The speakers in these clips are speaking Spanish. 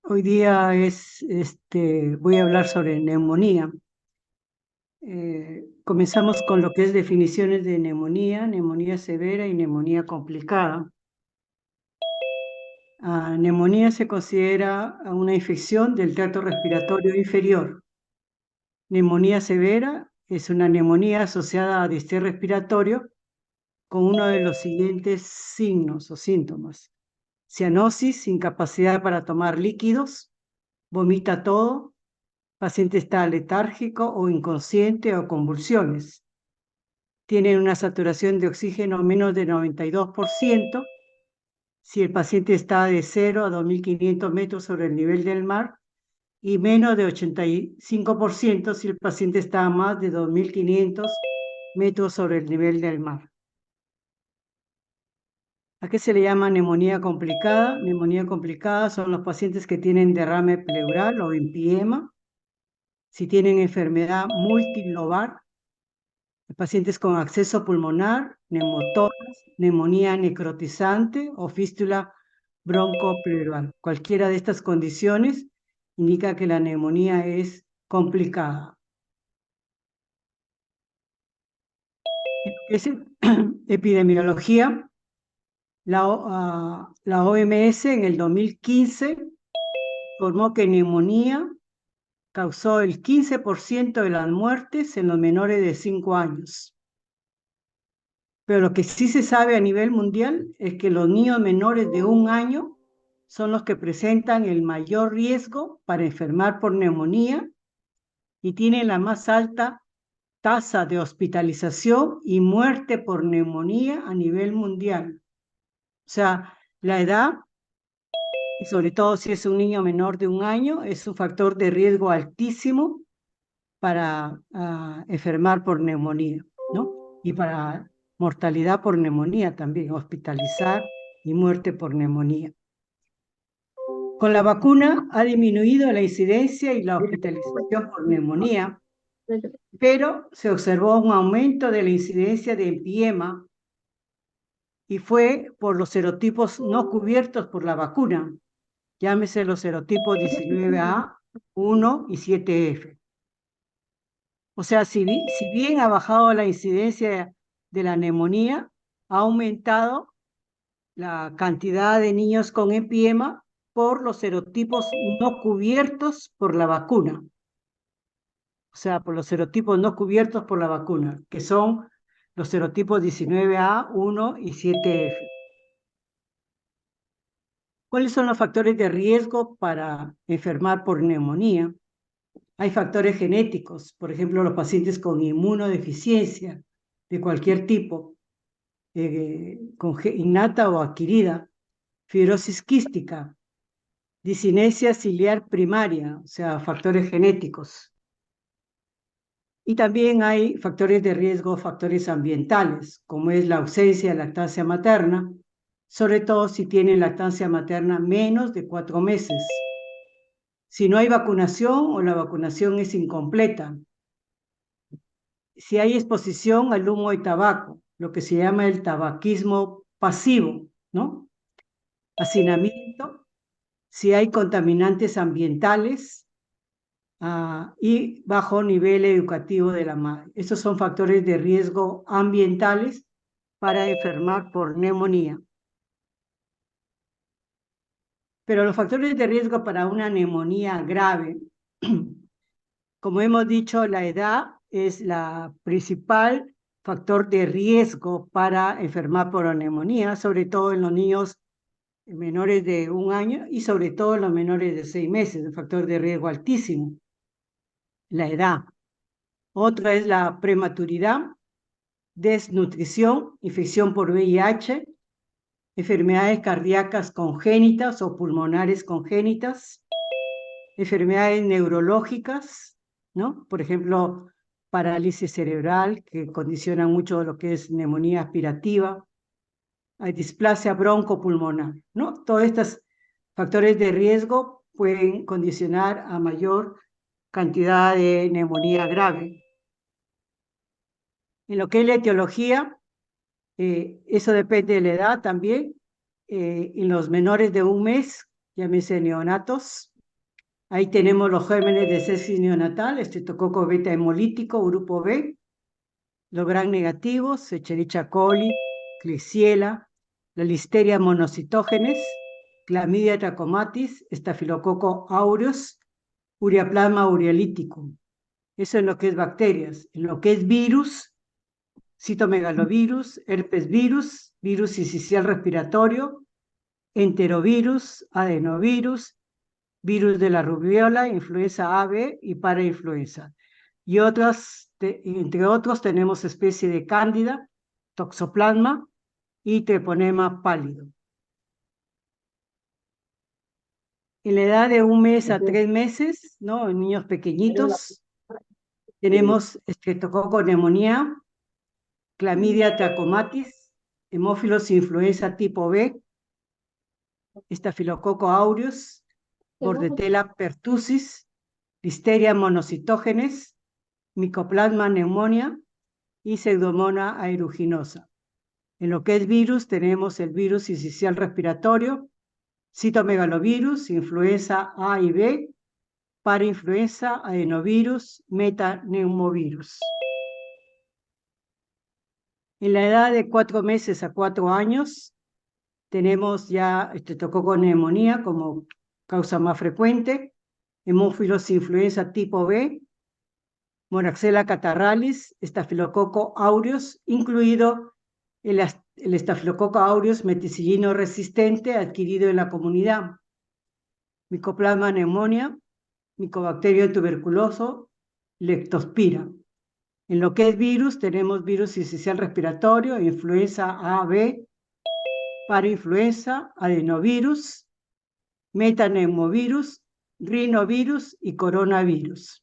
Hoy día voy a hablar sobre neumonía. Comenzamos con lo que es definiciones de neumonía, neumonía severa y neumonía complicada. Neumonía se considera una infección del tracto respiratorio inferior. Neumonía severa es una neumonía asociada a distrés respiratorio con uno de los siguientes signos o síntomas: cianosis, incapacidad para tomar líquidos, vomita todo, paciente está letárgico o inconsciente o convulsiones. Tienen una saturación de oxígeno menos de 92%. Si el paciente está de 0 a 2.500 metros sobre el nivel del mar, y menos de 85% si el paciente está a más de 2.500 metros sobre el nivel del mar. ¿A qué se le llama neumonía complicada? Neumonía complicada son los pacientes que tienen derrame pleural o empiema, si tienen enfermedad multilobar, pacientes con acceso pulmonar, neumotoras, neumonía necrotizante o fístula broncopleural. Cualquiera de estas condiciones indica que la neumonía es complicada. Es epidemiología. La OMS en el 2015 informó que neumonía causó el 15% de las muertes en los menores de 5 años. Pero lo que sí se sabe a nivel mundial es que los niños menores de 1 año son los que presentan el mayor riesgo para enfermar por neumonía y tienen la más alta tasa de hospitalización y muerte por neumonía a nivel mundial. O sea, la edad, y sobre todo si es un niño menor de 1 año, es un factor de riesgo altísimo para enfermar por neumonía, ¿no? Y para mortalidad por neumonía también, hospitalizar y muerte por neumonía. Con la vacuna ha disminuido la incidencia y la hospitalización por neumonía, pero se observó un aumento de la incidencia de empiema y fue por los serotipos no cubiertos por la vacuna, llámese los serotipos 19A, 1 y 7F. O sea, si bien ha bajado la incidencia de la neumonía, ha aumentado la cantidad de niños con empiema por los serotipos no cubiertos por la vacuna. O sea, por los serotipos no cubiertos por la vacuna, que son los serotipos 19A, 1 y 7F. ¿Cuáles son los factores de riesgo para enfermar por neumonía? Hay factores genéticos, por ejemplo, los pacientes con inmunodeficiencia de cualquier tipo, innata o adquirida, fibrosis quística, discinesia ciliar primaria, o sea, factores genéticos. Y también hay factores de riesgo, factores ambientales, como es la ausencia de lactancia materna, sobre todo si tienen lactancia materna menos de 4 meses. Si no hay vacunación o la vacunación es incompleta. Si hay exposición al humo y tabaco, lo que se llama el tabaquismo pasivo, ¿no? Hacinamiento, si hay contaminantes ambientales y bajo nivel educativo de la madre. Estos son factores de riesgo ambientales para enfermar por neumonía. Pero los factores de riesgo para una neumonía grave, como hemos dicho, la edad es la principal factor de riesgo para enfermar por neumonía, sobre todo en los niños menores de 1 año y sobre todo en los menores de 6 meses, un factor de riesgo altísimo, la edad. Otra es la prematuridad, desnutrición, infección por VIH, enfermedades cardíacas congénitas o pulmonares congénitas, enfermedades neurológicas, ¿no? Por ejemplo, parálisis cerebral, que condiciona mucho lo que es neumonía aspirativa, hay displasia broncopulmonar, ¿no? Todos estos factores de riesgo pueden condicionar a mayor cantidad de neumonía grave. En lo que es la etiología, eso depende de la edad también. En los menores de 1 mes, llámese neonatos, Ahí tenemos los gérmenes de sepsis neonatal, estreptococo beta hemolítico, grupo B, los gram negativos, Escherichia coli, Klebsiella, la Listeria monocitógenes, Clamidia trachomatis, Staphylococcus aureus, Ureaplasma aureolíticum. Eso en lo que es bacterias. En lo que es virus, citomegalovirus, herpes virus, virus sincicial respiratorio, enterovirus, adenovirus, virus de la rubiola, influenza AB y parainfluenza. Y entre otros tenemos especie de cándida, toxoplasma y treponema pálido. En la edad de 1 mes a 3 meses, ¿no? En niños pequeñitos, tenemos estreptococo neumonía, clamidia trachomatis, hemófilos influenza tipo B, estafilococo aureus, bordetella pertussis, listeria monocitógenes, micoplasma pneumonia y pseudomonas aeruginosa. En lo que es virus, tenemos el virus sincicial respiratorio, citomegalovirus, influenza A y B, parainfluenza, adenovirus, metaneumovirus. En la edad de 4 meses a 4 años, tenemos ya estreptococo neumonía como causa más frecuente, hemófilos influenza tipo B, Moraxella catarralis, estafilococo aureus, incluido el estafilococo aureus meticilino resistente adquirido en la comunidad, Mycoplasma pneumonia, Mycobacterium tuberculoso, Leptospira. En lo que es virus, tenemos virus sincicial respiratorio, influenza A, B, parainfluenza, adenovirus, metaneumovirus, rinovirus y coronavirus.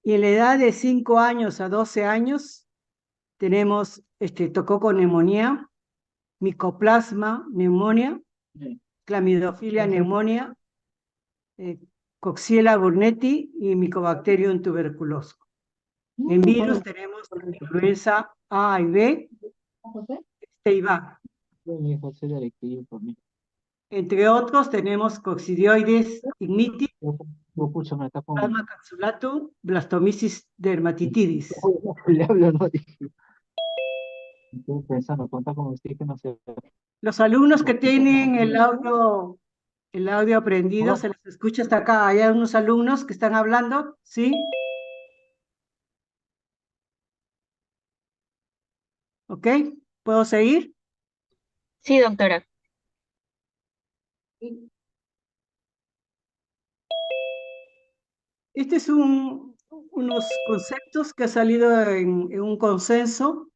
Y en la edad de 5 años a 12 años, tenemos estreptococo neumonía, Mycoplasma pneumonia, Clamidophila pneumonia, Coxiella burnetii y Mycobacterium tuberculoso. En virus tenemos influenza A y B, y VAC. Entre otros tenemos Coccidioides ignitis, Plasma capsulatum, Blastomisis dermatitidis. Los alumnos que tienen el audio aprendido, se les escucha hasta acá. Hay unos alumnos que están hablando, ¿sí? ¿Ok? ¿Puedo seguir? Sí, doctora. Este es unos conceptos que ha salido en un consenso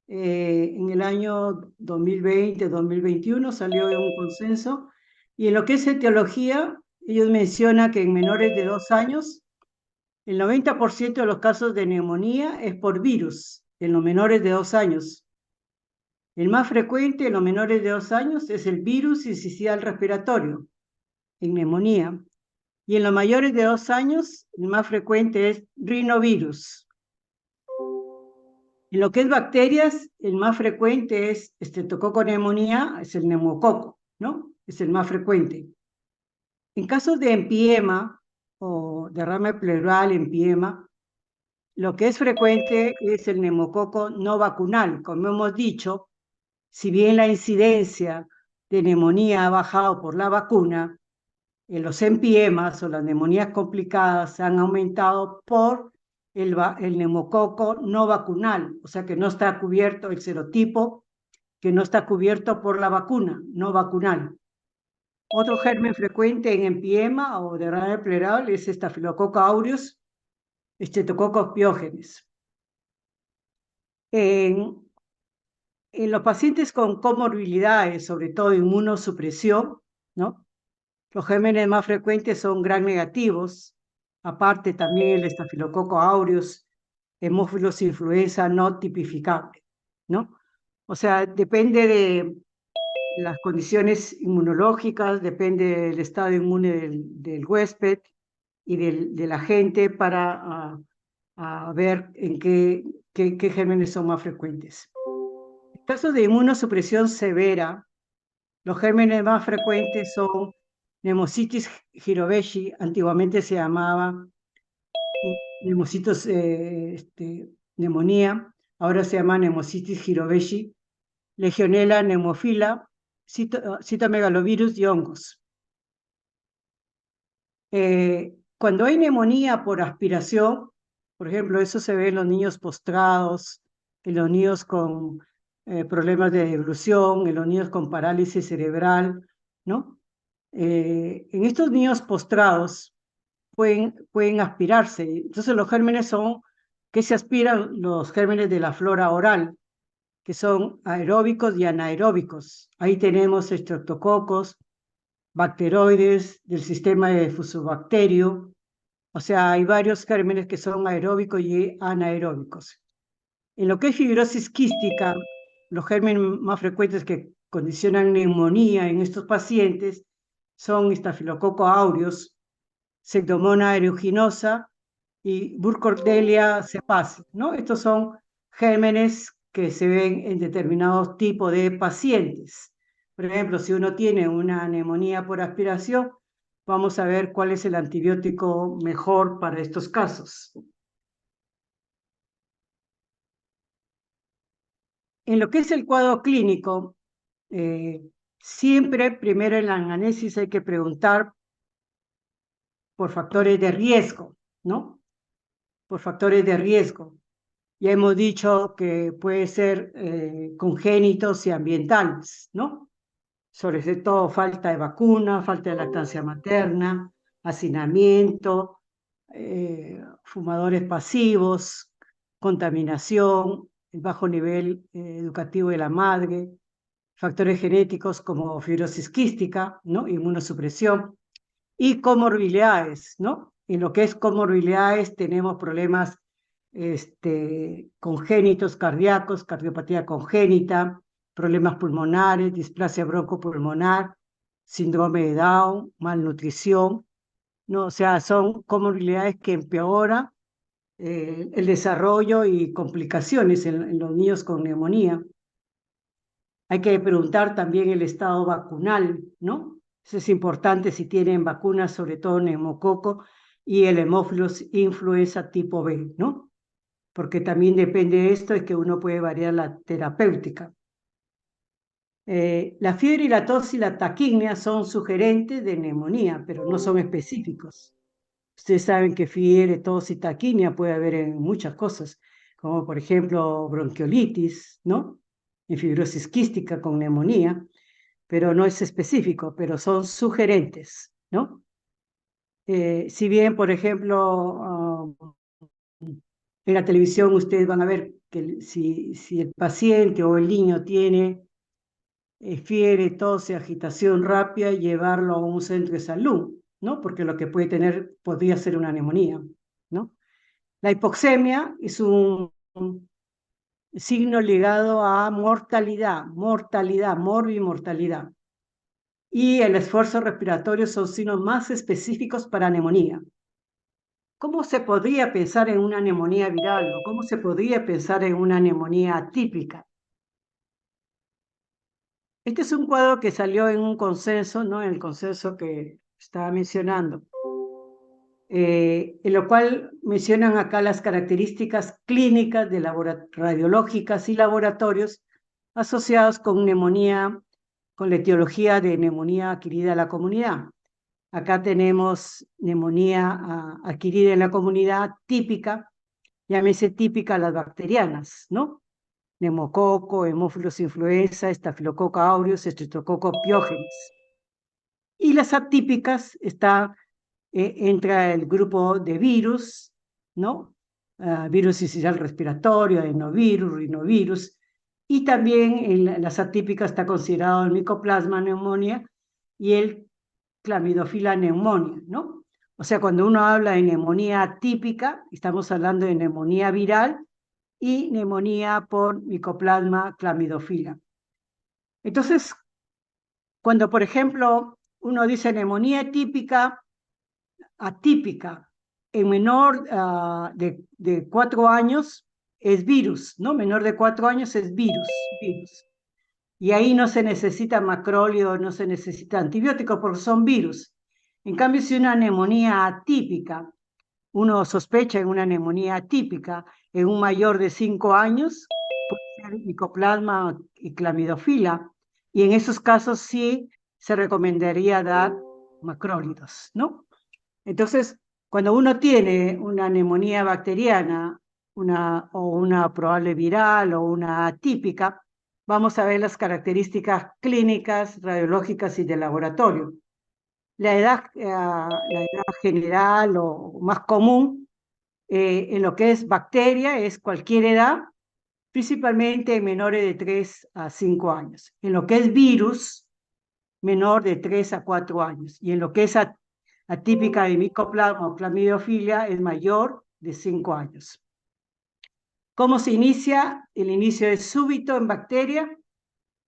en el año 2020-2021, salió en un consenso, y en lo que es etiología, ellos mencionan que en menores de 2 años, el 90% de los casos de neumonía es por virus, en los menores de 2 años. El más frecuente en los menores de 2 años es el virus sincicial respiratorio, en neumonía. Y en los mayores de 2 años, el más frecuente es rinovirus. En lo que es bacterias, el más frecuente es Streptococcus pneumoniae, es el neumococo, ¿no? Es el más frecuente. En casos de empiema o derrame pleural, empiema, lo que es frecuente es el neumococo no vacunal. Como hemos dicho, si bien la incidencia de neumonía ha bajado por la vacuna, los empiemas o las neumonías complicadas han aumentado por el neumococo no vacunal, o sea que no está cubierto el serotipo, que no está cubierto por la vacuna, no vacunal. Otro germen frecuente en empiema o derrame pleural es Staphylococcus aureus, Streptococcus pyogenes. En los pacientes con comorbilidades, sobre todo inmunosupresión, ¿no? Los gérmenes más frecuentes son gram negativos, aparte también el estafilococo aureus, hemófilos influenza no tipificable, ¿no? O sea, depende de las condiciones inmunológicas, depende del estado inmune del huésped y de la gente para ver en qué gérmenes son más frecuentes. En caso de inmunosupresión severa, los gérmenes más frecuentes son Pneumocystis jirovecii, antiguamente se llamaba neumonía, ahora se llama Pneumocystis jirovecii, Legionella pneumophila, citomegalovirus y hongos. Cuando hay neumonía por aspiración, por ejemplo, eso se ve en los niños postrados, en los niños con problemas de deglución, en los niños con parálisis cerebral, ¿no? En estos niños postrados pueden aspirarse. Entonces los gérmenes son, ¿qué se aspiran? Los gérmenes de la flora oral, que son aeróbicos y anaeróbicos. Ahí tenemos estreptococos, bacteroides del sistema de fusobacterio, o sea, hay varios gérmenes que son aeróbicos y anaeróbicos. En lo que es fibrosis quística, los gérmenes más frecuentes que condicionan neumonía en estos pacientes son Staphylococcus aureus, Pseudomonas aeruginosa y Burkholderia cepacis, ¿no? Estos son gérmenes que se ven en determinados tipos de pacientes. Por ejemplo, si uno tiene una neumonía por aspiración, vamos a ver cuál es el antibiótico mejor para estos casos. En lo que es el cuadro clínico, siempre primero en la anamnesis hay que preguntar por factores de riesgo, ¿no? Por factores de riesgo. Ya hemos dicho que puede ser congénitos y ambientales, ¿no? Sobre todo falta de vacuna, falta de lactancia materna, hacinamiento, fumadores pasivos, contaminación, el bajo nivel educativo de la madre, factores genéticos como fibrosis quística, ¿no? Inmunosupresión y comorbilidades, ¿no? En lo que es comorbilidades tenemos problemas congénitos cardíacos, cardiopatía congénita, problemas pulmonares, displasia broncopulmonar, síndrome de Down, malnutrición, ¿no? O sea, son comorbilidades que empeoran el desarrollo y complicaciones en los niños con neumonía. Hay que preguntar también el estado vacunal, ¿no? Eso es importante si tienen vacunas, sobre todo neumococo y el Haemophilus influenza tipo B, ¿no? Porque también depende de esto, es que uno puede variar la terapéutica. La fiebre y la tos y la taquignia son sugerentes de neumonía, pero no son específicos. Ustedes saben que fiebre, tos y taquignia puede haber en muchas cosas, como por ejemplo bronquiolitis, ¿no? En fibrosis quística con neumonía, pero no es específico, pero son sugerentes, ¿no? Si bien, por ejemplo, en la televisión ustedes van a ver que si el paciente o el niño tiene fiebre, tos y agitación rápida, llevarlo a un centro de salud, ¿no? Porque lo que puede tener podría ser una neumonía, ¿no? La hipoxemia es un signo ligado a mortalidad, morbimortalidad. Y el esfuerzo respiratorio son signos más específicos para neumonía. ¿Cómo se podría pensar en una neumonía viral o cómo se podría pensar en una neumonía atípica? Este es un cuadro que salió en un consenso, ¿no? En el consenso que estaba mencionando, en lo cual mencionan acá las características clínicas de radiológicas y laboratorios asociados con neumonía, con la etiología de neumonía adquirida en la comunidad. Acá tenemos neumonía adquirida en la comunidad típica, llámese típica las bacterianas, ¿no? Neumococo, Haemophilus influenza, Staphylococcus aureus, Streptococcus pyogenes. Y las atípicas entra el grupo de virus, ¿no? Virus incisional respiratorio, adenovirus, rinovirus, y también en las atípicas está considerado el Mycoplasma pneumonia y el Chlamydophila pneumonia, ¿no? O sea, cuando uno habla de neumonía atípica, estamos hablando de neumonía viral y neumonía por Mycoplasma chlamydophila. Entonces, cuando, por ejemplo, uno dice neumonía típica, atípica, en menor de 4 años es virus, ¿no? Menor de 4 años es virus. Y ahí no se necesita macróleo, no se necesita antibiótico porque son virus. En cambio, si una neumonía atípica, uno sospecha en una neumonía atípica en un mayor de 5 años, puede ser micoplasma y clamidofila, y en esos casos sí se recomendaría dar macrólidos, ¿no? Entonces, cuando uno tiene una neumonía bacteriana, o una probable viral o una atípica, vamos a ver las características clínicas, radiológicas y de laboratorio. La edad general o más común en lo que es bacteria es cualquier edad, principalmente en menores de 3 a 5 años. En lo que es virus, menor de 3 a 4 años. Y en lo que es atípica de micoplasma o clamidiofilia es mayor de 5 años. ¿Cómo se inicia? El inicio es súbito en bacteria,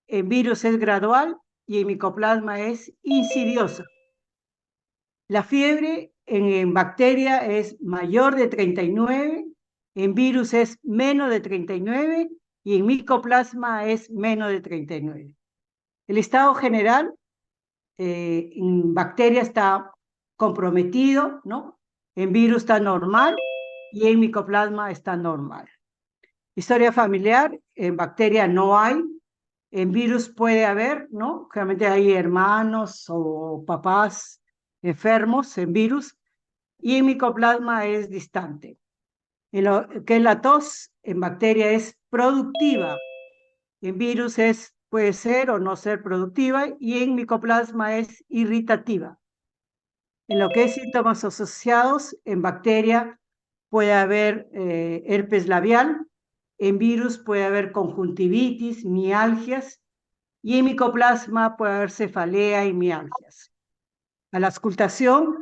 en virus es gradual y en micoplasma es insidiosa. La fiebre en bacteria es mayor de 39, en virus es menos de 39 y en micoplasma es menos de 39. El estado general en bacteria está comprometido, ¿no? En virus está normal y en micoplasma está normal. Historia familiar, en bacteria no hay, en virus puede haber, ¿no? Generalmente hay hermanos o papás enfermos en virus y en micoplasma es distante. En lo que es la tos, en bacteria es productiva, en virus puede ser o no ser productiva y en micoplasma es irritativa. En lo que es síntomas asociados, en bacteria puede haber herpes labial, en virus puede haber conjuntivitis, mialgias, y en micoplasma puede haber cefalea y mialgias. A la auscultación,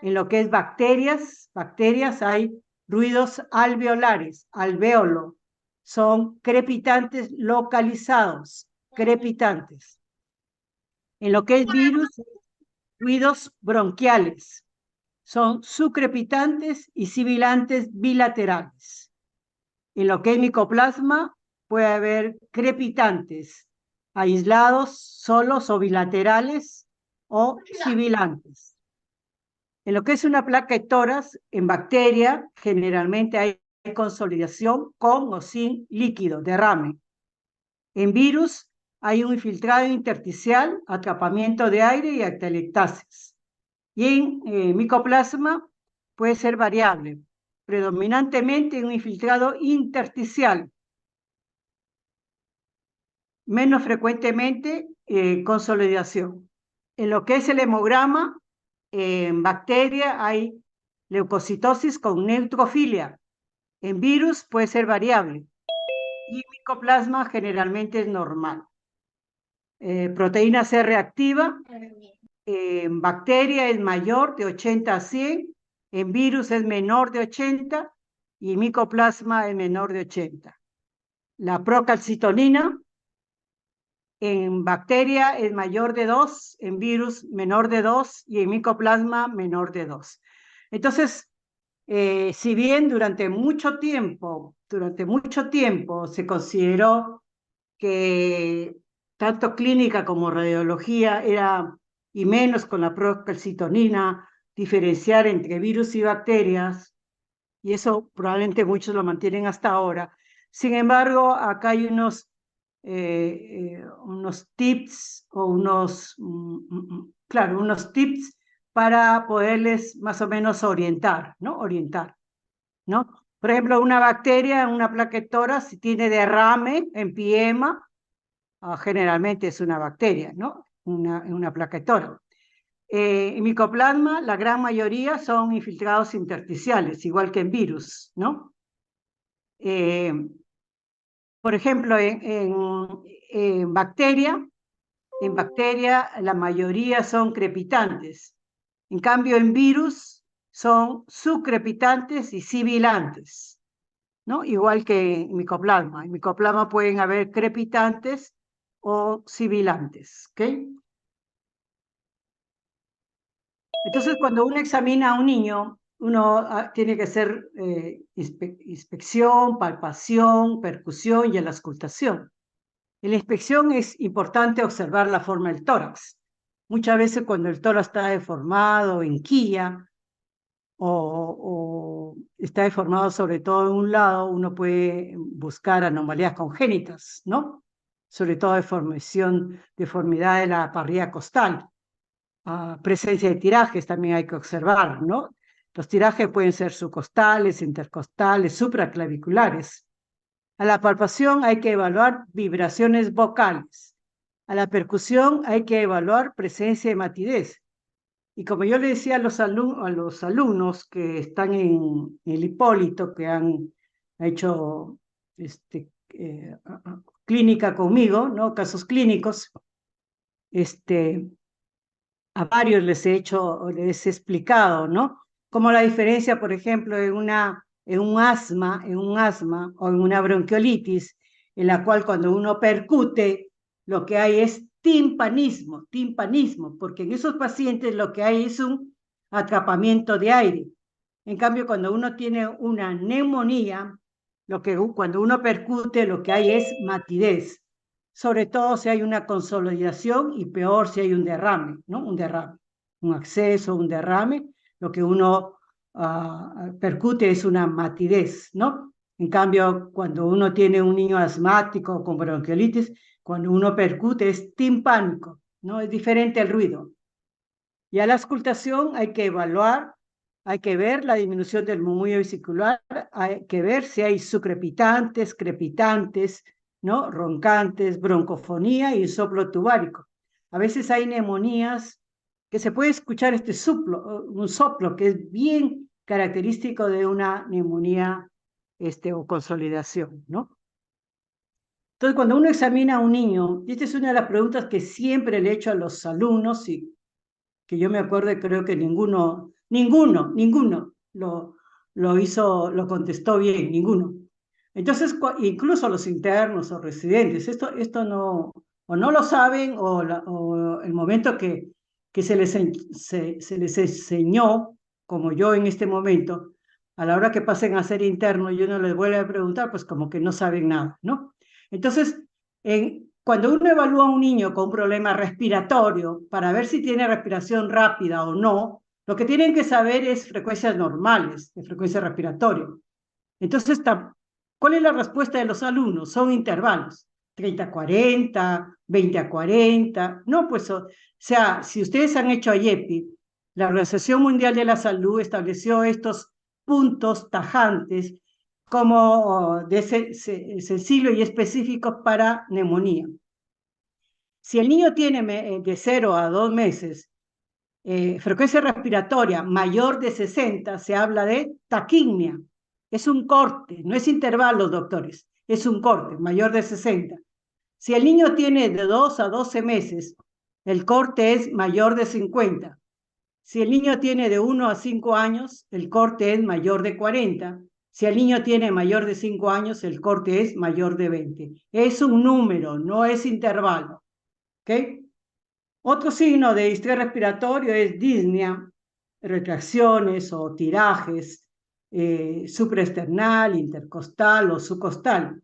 en lo que es bacterias hay ruidos alveolares, alvéolo, son crepitantes localizados, crepitantes. En lo que es virus, ruidos bronquiales, son sucrepitantes y sibilantes bilaterales. En lo que es micoplasma, puede haber crepitantes aislados, solos o bilaterales, o sibilantes. En lo que es una placa de tórax, en bacteria, generalmente hay consolidación con o sin líquido, derrame. En virus, hay un infiltrado intersticial, atrapamiento de aire y atelectasis. Y en micoplasma puede ser variable, predominantemente un infiltrado intersticial, menos frecuentemente consolidación. En lo que es el hemograma, en bacteria hay leucocitosis con neutrofilia. En virus puede ser variable. Y micoplasma generalmente es normal. Proteína C reactiva, en bacteria es mayor de 80 a 100, en virus es menor de 80 y en micoplasma es menor de 80. La procalcitonina en bacteria es mayor de 2, en virus menor de 2 y en micoplasma menor de 2. Entonces, si bien durante mucho tiempo se consideró que tanto clínica como radiología era, y menos con la procalcitonina, diferenciar entre virus y bacterias, y eso probablemente muchos lo mantienen hasta ahora. Sin embargo, acá hay unos tips o unos tips para poderles más o menos orientar, ¿no? Por ejemplo, una bacteria, una plaquetora, si tiene derrame, empiema, generalmente es una bacteria, ¿no? Una plaquetora. En micoplasma, la gran mayoría son infiltrados intersticiales, igual que en virus, ¿no? Por ejemplo, en bacteria la mayoría son crepitantes. En cambio, en virus son subcrepitantes y sibilantes, ¿no? Igual que en micoplasma. En micoplasma pueden haber crepitantes o sibilantes, ¿ok? Entonces, cuando uno examina a un niño, uno tiene que hacer inspección, palpación, percusión y la auscultación. En la inspección es importante observar la forma del tórax. Muchas veces cuando el toro está deformado, en quilla, o está deformado sobre todo en un lado, uno puede buscar anomalías congénitas, ¿no? Sobre todo deformidad de la parrilla costal. Presencia de tirajes también hay que observar, ¿no? Los tirajes pueden ser subcostales, intercostales, supraclaviculares. A la palpación hay que evaluar vibraciones vocales. A la percusión hay que evaluar presencia de matidez. Y como yo le decía a los alumnos que están en el Hipólito, que han hecho clínica conmigo, ¿no? Casos clínicos, a varios les he explicado, ¿no? Como la diferencia, por ejemplo, en un asma o en una bronquiolitis, en la cual cuando uno percute, lo que hay es timpanismo, porque en esos pacientes lo que hay es un atrapamiento de aire. En cambio, cuando uno tiene una neumonía, cuando uno percute, lo que hay es matidez, sobre todo si hay una consolidación y peor si hay un derrame, ¿no? Un derrame, un acceso, un derrame, lo que uno percute es una matidez, ¿no? En cambio, cuando uno tiene un niño asmático con bronquiolitis, cuando uno percute es timpánico, ¿no? Es diferente el ruido. Y a la auscultación hay que evaluar, hay que ver la disminución del murmullo vesicular, hay que ver si hay sucrepitantes, crepitantes, ¿no? Roncantes, broncofonía y soplo tubárico. A veces hay neumonías que se puede escuchar un soplo que es bien característico de una neumonía o consolidación, ¿no? Entonces, cuando uno examina a un niño, y esta es una de las preguntas que siempre le he hecho a los alumnos y que yo me acuerdo y creo que ninguno lo contestó bien, ninguno. Entonces, incluso los internos o residentes, esto no, o no lo saben, o el momento que se les enseñó, como yo en este momento, a la hora que pasen a ser internos y uno les vuelve a preguntar, pues como que no saben nada, ¿no? Entonces, cuando uno evalúa a un niño con un problema respiratorio para ver si tiene respiración rápida o no, lo que tienen que saber es frecuencias normales de frecuencia respiratoria. Entonces, ¿cuál es la respuesta de los alumnos? Son intervalos, 30-40, 20-40. No, pues, o sea, si ustedes han hecho IEPI, la Organización Mundial de la Salud estableció estos puntos tajantes como sensibles y específicos para neumonía. Si el niño tiene de 0 a 2 meses frecuencia respiratoria mayor de 60, se habla de taquimia. Es un corte, no es intervalo, doctores, es un corte mayor de 60. Si el niño tiene de 2 a 12 meses, el corte es mayor de 50. Si el niño tiene de 1 a 5 años, el corte es mayor de 40. Si el niño tiene mayor de 5 años, el corte es mayor de 20. Es un número, no es intervalo. ¿Ok? Otro signo de distrés respiratorio es disnea, retracciones o tirajes, supraesternal, intercostal o subcostal,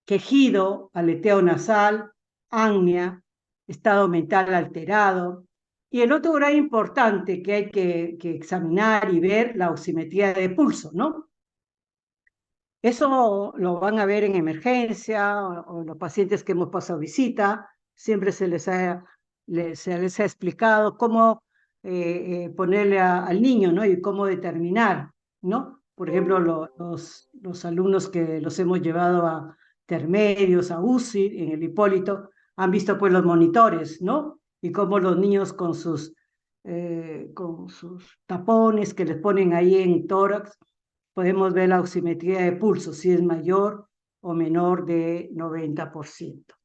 quejido, aleteo nasal, apnea, estado mental alterado. Y el otro gran importante que hay que examinar y ver, la oximetría de pulso, ¿no? Eso lo van a ver en emergencia o los pacientes que hemos pasado visita, siempre se les ha explicado cómo ponerle al niño, ¿no? Y cómo determinar, ¿no? Por ejemplo, los alumnos que los hemos llevado a intermedios, a UCI, en el Hipólito, han visto pues los monitores, ¿no? Y cómo los niños con sus tapones que les ponen ahí en tórax, podemos ver la oximetría de pulso, si es mayor o menor de 90%.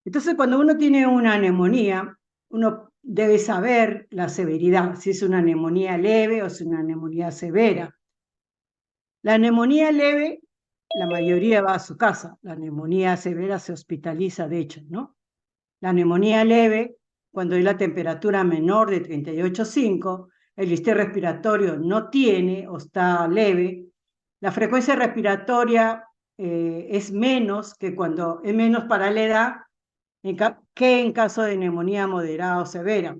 Entonces, cuando uno tiene una neumonía, uno debe saber la severidad, si es una neumonía leve o es una neumonía severa. La neumonía leve, la mayoría va a su casa. La neumonía severa se hospitaliza, de hecho, ¿no? La neumonía leve, cuando hay la temperatura menor de 38,5, el distrés respiratorio no tiene o está leve, la frecuencia respiratoria es menos que cuando es menos para la edad que en caso de neumonía moderada o severa.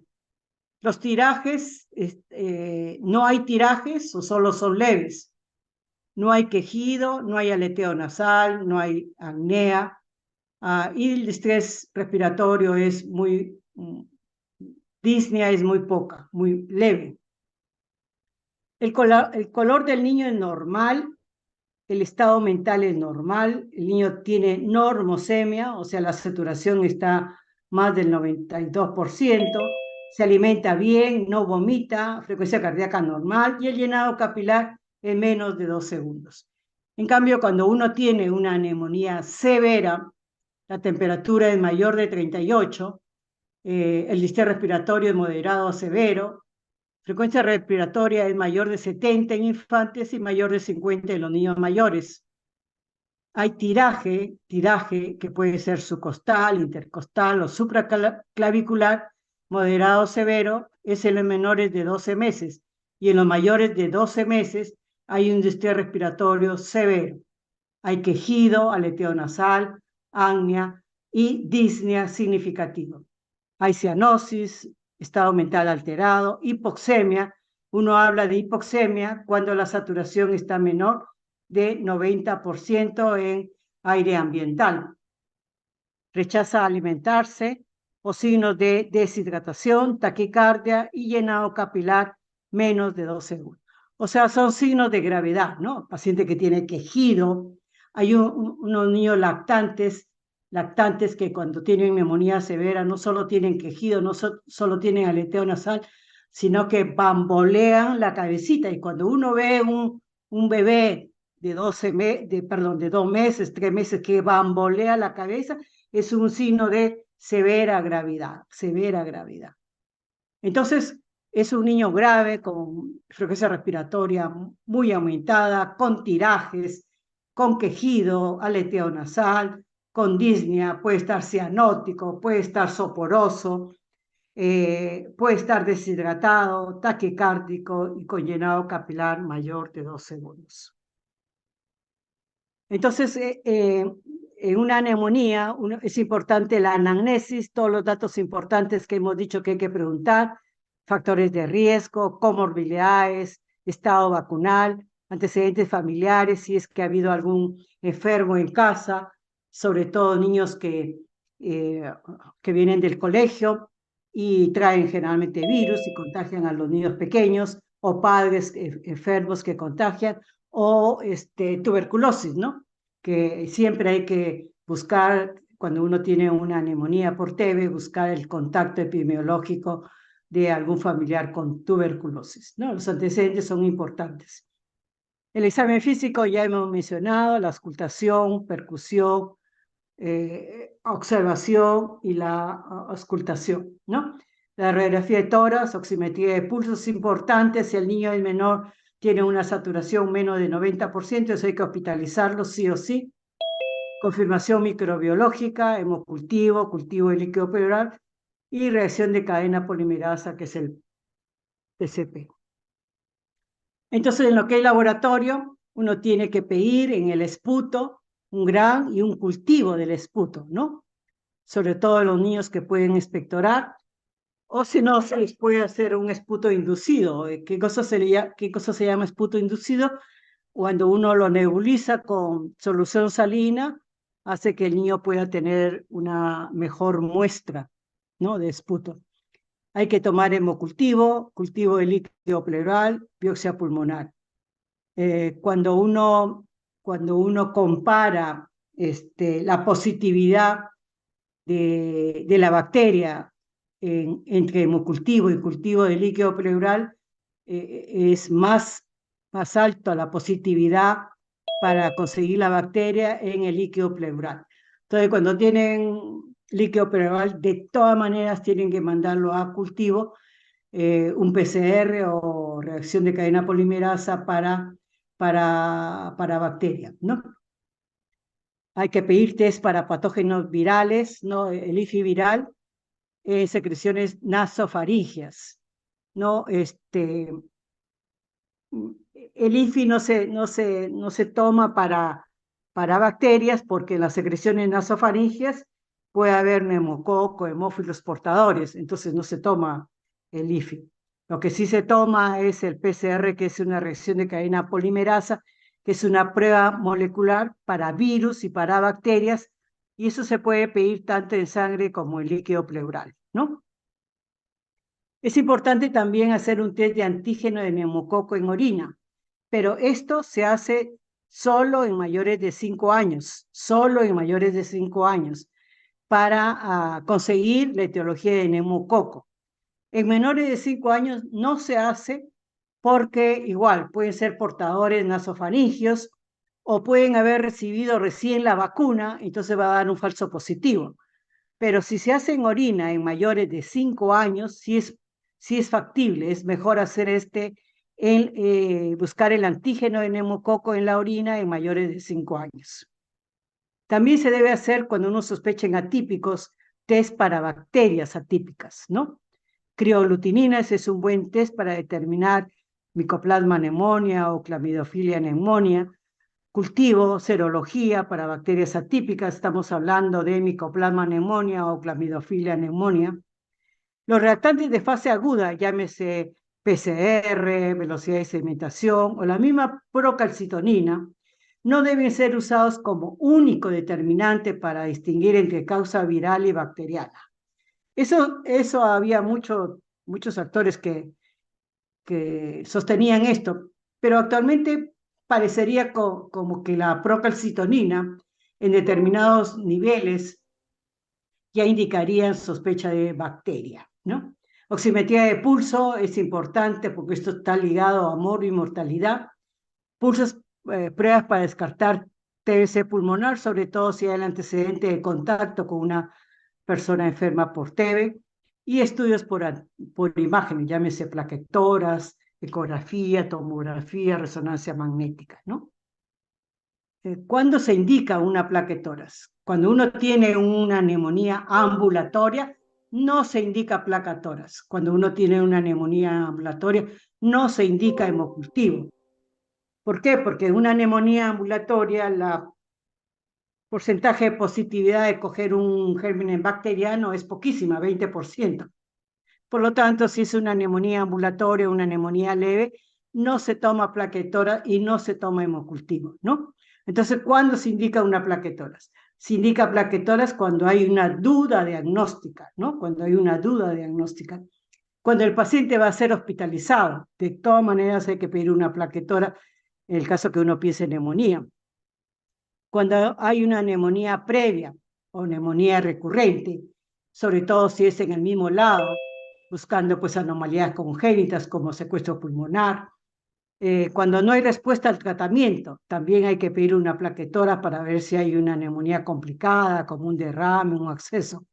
Los tirajes, no hay tirajes o solo son leves. No hay quejido, no hay aleteo nasal, no hay apnea, y el estrés respiratorio es disnea es muy poca, muy leve. El color del niño es normal, el estado mental es normal, el niño tiene normosemia, o sea, la saturación está más del 92%, se alimenta bien, no vomita, frecuencia cardíaca normal y el llenado capilar en menos de 2 segundos. En cambio, cuando uno tiene una neumonía severa, la temperatura es mayor de 38, el distrés respiratorio es moderado a severo, frecuencia respiratoria es mayor de 70 en infantes y mayor de 50 en los niños mayores. Hay tiraje que puede ser subcostal, intercostal o supraclavicular, moderado o severo, es en los menores de 12 meses y en los mayores de 12 meses hay un distrés respiratorio severo. Hay quejido, aleteo nasal, apnea y disnea significativo. Hay cianosis, estado mental alterado, hipoxemia. Uno habla de hipoxemia cuando la saturación está menor de 90% en aire ambiental. Rechaza alimentarse o signos de deshidratación, taquicardia y llenado capilar menos de 2 segundos. O sea, son signos de gravedad, ¿no? Paciente que tiene quejido. Hay unos niños lactantes que cuando tienen neumonía severa no solo tienen quejido, no solo tienen aleteo nasal, sino que bambolean la cabecita. Y cuando uno ve un bebé de 2 meses, 3 meses que bambolea la cabeza, es un signo de severa gravedad, severa gravedad. Entonces, es un niño grave con frecuencia respiratoria muy aumentada, con tirajes, con quejido, aleteo nasal, con disnea, puede estar cianótico, puede estar soporoso, puede estar deshidratado, taquicárdico y con llenado capilar mayor de 2 segundos. Entonces, en una neumonía es importante la anamnesis, todos los datos importantes que hemos dicho que hay que preguntar, factores de riesgo, comorbilidades, estado vacunal, antecedentes familiares, si es que ha habido algún enfermo en casa, sobre todo niños que vienen del colegio y traen generalmente virus y contagian a los niños pequeños, o padres enfermos que contagian, o tuberculosis, ¿no? Que siempre hay que buscar, cuando uno tiene una neumonía por TB, buscar el contacto epidemiológico de algún familiar con tuberculosis, ¿no? Los antecedentes son importantes. El examen físico ya hemos mencionado, la auscultación, percusión, observación y la auscultación, ¿no? La radiografía de tórax, oximetría de pulsos importantes. Si el niño es menor, tiene una saturación menos de 90%, eso hay que hospitalizarlo sí o sí. Confirmación microbiológica, hemocultivo, cultivo de líquido pleural y reacción de cadena polimerasa, que es el TCP. Entonces, en lo que es laboratorio, uno tiene que pedir en el esputo un gran y un cultivo del esputo, ¿no? Sobre todo en los niños que pueden expectorar, o si no, se les puede hacer un esputo inducido. ¿Qué cosa se llama esputo inducido? Cuando uno lo nebuliza con solución salina, hace que el niño pueda tener una mejor muestra, ¿no?, de esputo. Hay que tomar hemocultivo, cultivo de líquido pleural, biopsia pulmonar. Cuando uno compara la positividad de la bacteria entre hemocultivo y cultivo de líquido pleural, es más alto la positividad para conseguir la bacteria en el líquido pleural. Entonces, cuando tienen líquido pleural, de todas maneras tienen que mandarlo a cultivo, un PCR o reacción de cadena polimerasa para bacterias, ¿no? Hay que pedir test para patógenos virales, ¿no? El IFI viral, secreciones nasofaringeas, ¿no? El IFI no se toma para bacterias porque las secreciones nasofaringeas puede haber neumococo, hemófilos portadores, entonces no se toma el IFI. Lo que sí se toma es el PCR, que es una reacción de cadena polimerasa, que es una prueba molecular para virus y para bacterias, y eso se puede pedir tanto en sangre como en líquido pleural, ¿no? Es importante también hacer un test de antígeno de neumococo en orina, pero esto se hace solo en mayores de 5 años, solo en mayores de 5 años, para conseguir la etiología de neumococo. En menores de 5 años no se hace porque igual pueden ser portadores nasofaringios o pueden haber recibido recién la vacuna, entonces va a dar un falso positivo. Pero si se hace en orina en mayores de 5 años, sí es factible, es mejor hacer buscar el antígeno de neumococo en la orina en mayores de 5 años. También se debe hacer cuando uno sospecha en atípicos, test para bacterias atípicas, ¿no? Crioglutinina, ese es un buen test para determinar Mycoplasma pneumonia o Clamidophila pneumonia. Cultivo, serología para bacterias atípicas, estamos hablando de Mycoplasma pneumonia o Clamidophila pneumonia. Los reactantes de fase aguda, llámese PCR, velocidad de sedimentación o la misma procalcitonina, no deben ser usados como único determinante para distinguir entre causa viral y bacteriana. Eso había muchos actores que sostenían esto, pero actualmente parecería como que la procalcitonina en determinados niveles ya indicarían sospecha de bacteria, ¿no? Oximetría de pulso es importante porque esto está ligado a morbo y mortalidad. Pulsos, pruebas para descartar TBC pulmonar, sobre todo si hay el antecedente de contacto con una persona enferma por TB, y estudios por imágenes, llámese plaquetoras, ecografía, tomografía, resonancia magnética, ¿no? ¿Cuándo se indica una plaquetoras? Cuando uno tiene una neumonía ambulatoria, no se indica plaquetoras. Cuando uno tiene una neumonía ambulatoria, no se indica hemocultivo. ¿Por qué? Porque una neumonía ambulatoria, la porcentaje de positividad de coger un germen bacteriano es poquísima, 20%. Por lo tanto, si es una neumonía ambulatoria, una neumonía leve, no se toma plaquetora y no se toma hemocultivo, ¿no? Entonces, ¿cuándo se indica una plaquetoras? Se indica plaquetoras cuando hay una duda diagnóstica, ¿no? Cuando hay una duda diagnóstica. Cuando el paciente va a ser hospitalizado, de todas maneras hay que pedir una plaquetora en el caso que uno piense en neumonía. Cuando hay una neumonía previa o neumonía recurrente, sobre todo si es en el mismo lado, buscando pues anomalías congénitas como secuestro pulmonar. Cuando no hay respuesta al tratamiento, también hay que pedir una plaquetora para ver si hay una neumonía complicada, como un derrame, un acceso.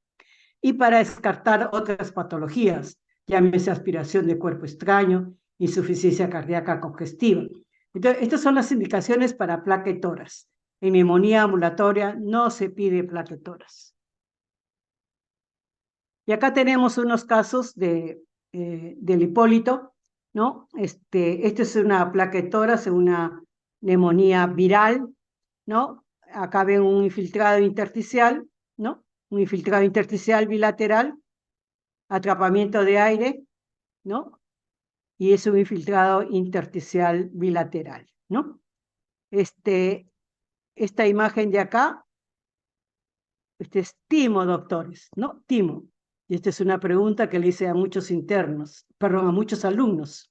Y para descartar otras patologías, llámese aspiración de cuerpo extraño, insuficiencia cardíaca congestiva. Entonces, estas son las indicaciones para plaquetoras. En neumonía ambulatoria no se pide plaquetoras. Y acá tenemos unos casos del Hipólito, ¿no? Esto es una plaquetórax, una neumonía viral, ¿no? Acá ven un infiltrado intersticial, ¿no? Un infiltrado intersticial bilateral, atrapamiento de aire, ¿no? Y es un infiltrado intersticial bilateral, ¿no? Esta imagen de acá, este es timo, doctores, ¿no? Timo. Y esta es una pregunta que le hice a muchos internos, perdón, a muchos alumnos,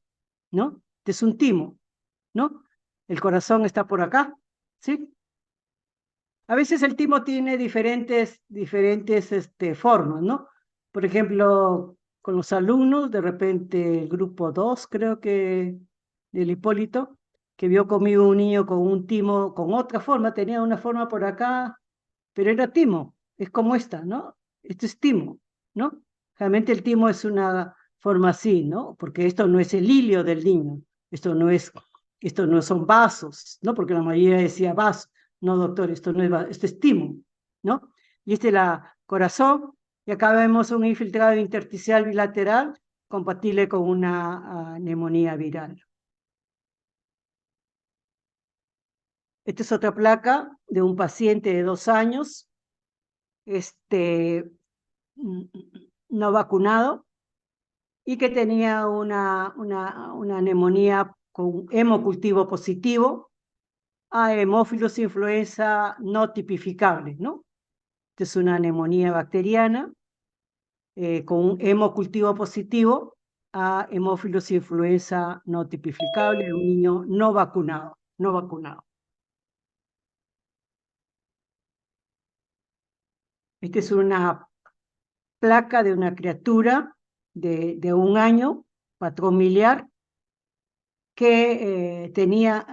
¿no? Este es un timo, ¿no? El corazón está por acá, ¿sí? A veces el timo tiene diferentes formas, ¿no? Por ejemplo, con los alumnos, de repente el grupo 2, creo que del Hipólito, que vio conmigo un niño con un timo, con otra forma, tenía una forma por acá, pero era timo, es como esta, ¿no? Esto es timo, ¿no? Realmente el timo es una forma así, ¿no? Porque esto no es el hilio del niño, esto no son vasos, ¿no? Porque la mayoría decía vaso, no doctor, esto no es vaso, esto es timo, ¿no? Y este es la corazón, y acá vemos un infiltrado intersticial bilateral compatible con una neumonía viral. Esta es otra placa de un paciente de 2 años no vacunado, y que tenía una neumonía con hemocultivo positivo a hemófilos influenza no tipificable, ¿no? Esta es una neumonía bacteriana con un hemocultivo positivo a hemófilos influenza no tipificable, un niño no vacunado, no vacunado. Esta es una placa de una criatura de 1 año, patrón miliar, que tenía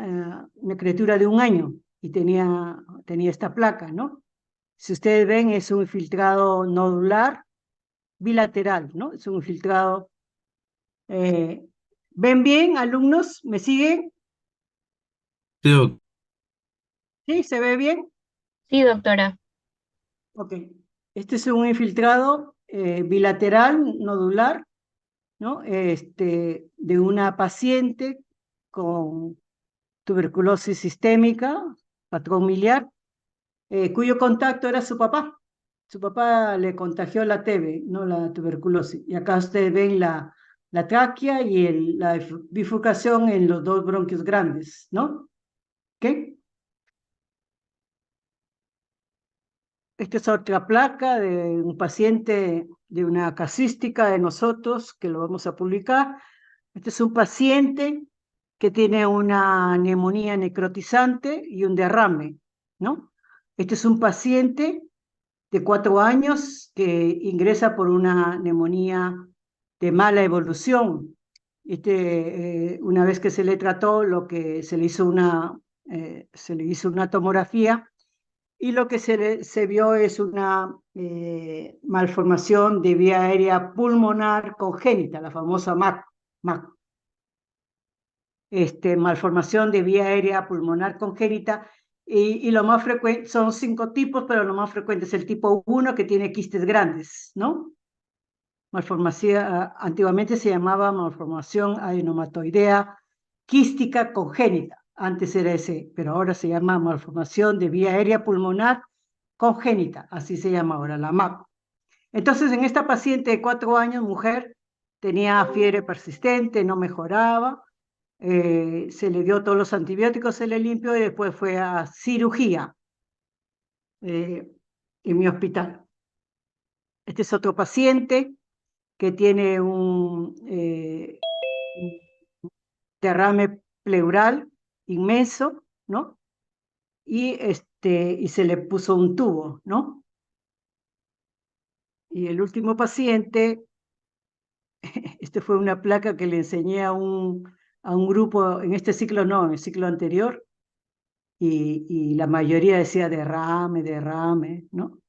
una criatura de 1 año y tenía esta placa, ¿no? Si ustedes ven, es un infiltrado nodular bilateral, ¿no? Es un infiltrado. ¿Ven bien, alumnos? ¿Me siguen? Sí, ¿Sí? ¿Se ve bien? Sí, doctora. Ok. Este es un infiltrado bilateral nodular, ¿no? De una paciente con tuberculosis sistémica, patrón miliar, cuyo contacto era su papá. Su papá le contagió la TB, no la tuberculosis. Y acá ustedes ven la tráquea y la bifurcación en los dos bronquios grandes, ¿no? ¿Ok? Esta es otra placa de un paciente de una casística de nosotros, que lo vamos a publicar. Este es un paciente que tiene una neumonía necrotizante y un derrame, ¿no? Este es un paciente de 4 años que ingresa por una neumonía de mala evolución. Una vez que se le trató, lo que se le hizo una tomografía y lo que se vio es una malformación de vía aérea pulmonar congénita, la famosa MAC. Malformación de vía aérea pulmonar congénita, y lo más frecuente, son 5 tipos, pero lo más frecuente es el tipo 1, que tiene quistes grandes, ¿no? Malformación, antiguamente se llamaba malformación adenomatoidea quística congénita, antes era ese, pero ahora se llama malformación de vía aérea pulmonar congénita, así se llama ahora, la MAP. Entonces, en esta paciente de 4 años, mujer, tenía fiebre persistente, no mejoraba, se le dio todos los antibióticos, se le limpió y después fue a cirugía en mi hospital. Este es otro paciente que tiene un derrame pleural inmenso, ¿no? Y se le puso un tubo, ¿no? Y el último paciente, fue una placa que le enseñé a un grupo, en este ciclo no, en el ciclo anterior, y la mayoría decía derrame, derrame, ¿no?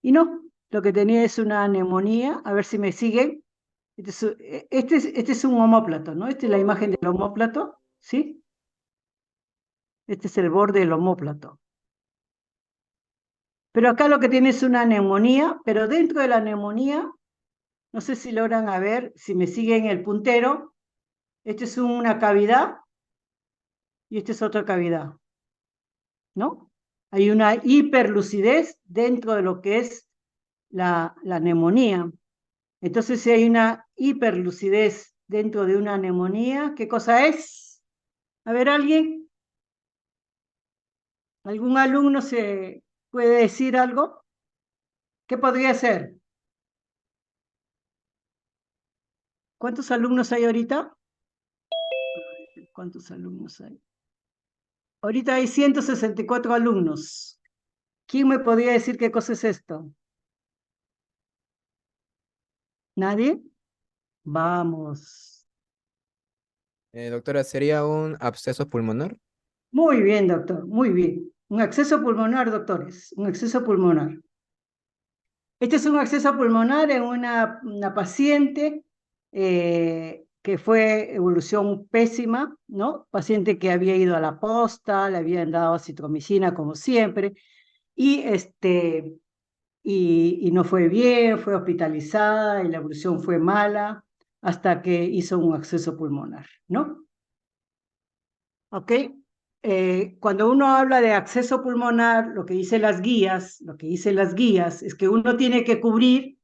Y no, lo que tenía es una neumonía, a ver si me siguen. Este es un omóplato, ¿no? Esta es la imagen del omóplato, ¿sí? Este es el borde del omóplato. Pero acá lo que tiene es una neumonía, pero dentro de la neumonía, no sé si logran a ver, si me siguen el puntero, esta es una cavidad y esta es otra cavidad, ¿no? Hay una hiperlucidez dentro de lo que es la neumonía. Entonces, si hay una hiperlucidez dentro de una neumonía, ¿qué cosa es? A ver, ¿alguien? ¿Algún alumno se puede decir algo? ¿Qué podría ser? ¿Cuántos alumnos hay ahorita? ¿Cuántos alumnos hay? Ahorita hay 164 alumnos. ¿Quién me podría decir qué cosa es esto? ¿Nadie? Vamos. Doctora, ¿sería un absceso pulmonar? Muy bien, doctor, muy bien. Un acceso pulmonar, doctores, un acceso pulmonar. Este es un acceso pulmonar en una paciente que fue evolución pésima, ¿no? Paciente que había ido a la posta, le habían dado citromicina como siempre, y, y no fue bien, fue hospitalizada y la evolución fue mala hasta que hizo un acceso pulmonar, ¿no? ¿Ok? cuando uno habla de acceso pulmonar, lo que dicen las guías es que uno tiene que cubrir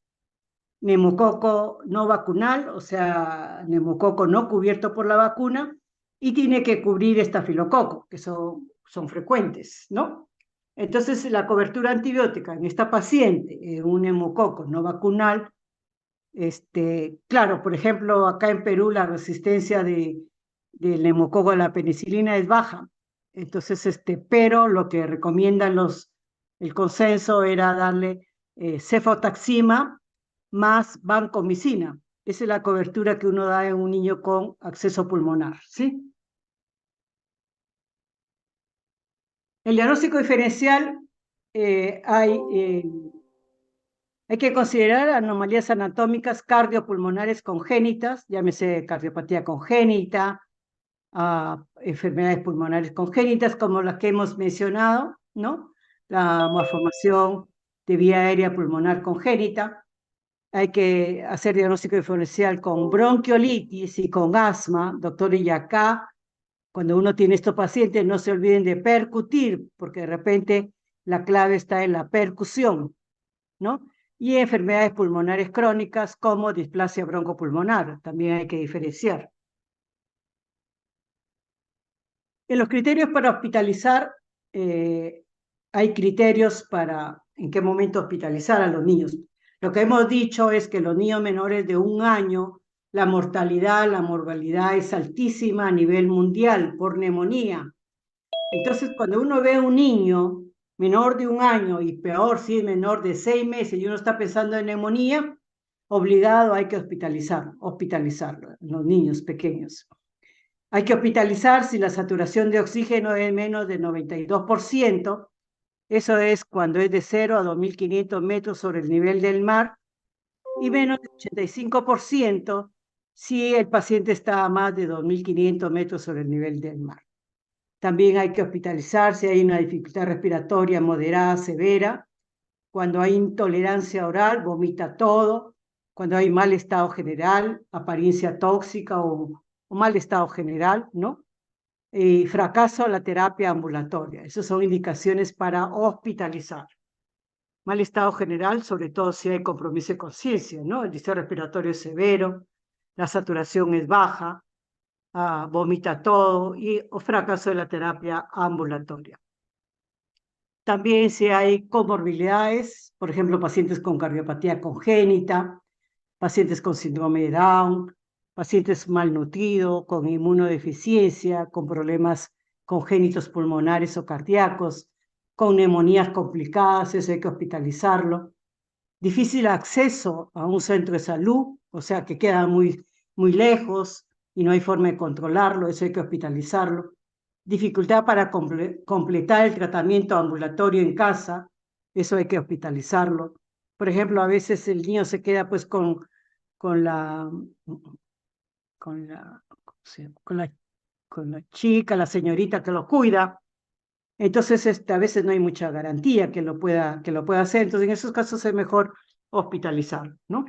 neumococo no vacunal, o sea, neumococo no cubierto por la vacuna, y tiene que cubrir estafilococo, que son frecuentes, ¿no? Entonces, la cobertura antibiótica en esta paciente, un neumococo no vacunal, claro, por ejemplo, acá en Perú la resistencia del neumococo a la penicilina es baja, entonces, pero lo que recomiendan el consenso era darle cefotaxima más vancomicina. Esa es la cobertura que uno da en un niño con acceso pulmonar, ¿sí? El diagnóstico diferencial hay que considerar anomalías anatómicas cardiopulmonares congénitas, llámese cardiopatía congénita, enfermedades pulmonares congénitas como las que hemos mencionado, ¿no? La malformación de vía aérea pulmonar congénita. Hay que hacer diagnóstico diferencial con bronquiolitis y con asma, doctor, y acá, cuando uno tiene estos pacientes, no se olviden de percutir, porque de repente la clave está en la percusión, ¿no? Y enfermedades pulmonares crónicas como displasia broncopulmonar, también hay que diferenciar. En los criterios para hospitalizar, hay criterios para en qué momento hospitalizar a los niños. Lo que hemos dicho es que los niños menores de 1 año, la mortalidad, la morbilidad es altísima a nivel mundial por neumonía. Entonces, cuando uno ve a un niño menor de 1 año, y peor si es menor de 6 meses y uno está pensando en neumonía, obligado hay que hospitalizarlo, los niños pequeños. Hay que hospitalizar si la saturación de oxígeno es menos del 92%, eso es cuando es de 0 a 2.500 metros sobre el nivel del mar, y menos del 85% si el paciente está a más de 2.500 metros sobre el nivel del mar. También hay que hospitalizar si hay una dificultad respiratoria moderada, severa, cuando hay intolerancia oral, vomita todo, cuando hay mal estado general, apariencia tóxica o mal estado general, ¿no? Y fracaso a la terapia ambulatoria. Esas son indicaciones para hospitalizar. Mal estado general, sobre todo si hay compromiso de conciencia, ¿no? El distrés respiratorio es severo, la saturación es baja, vomita todo o fracaso de la terapia ambulatoria. También si hay comorbilidades, por ejemplo, pacientes con cardiopatía congénita, pacientes con síndrome de Down, pacientes malnutridos, con inmunodeficiencia, con problemas congénitos pulmonares o cardíacos, con neumonías complicadas, eso hay que hospitalizarlo. Difícil acceso a un centro de salud, o sea, que queda muy, muy lejos y no hay forma de controlarlo, eso hay que hospitalizarlo. Dificultad para completar el tratamiento ambulatorio en casa, eso hay que hospitalizarlo. Por ejemplo, a veces el niño se queda pues con la, con la, con la chica, la señorita que lo cuida. Entonces, a veces no hay mucha garantía que lo pueda hacer. Entonces, en esos casos es mejor hospitalizar, ¿no?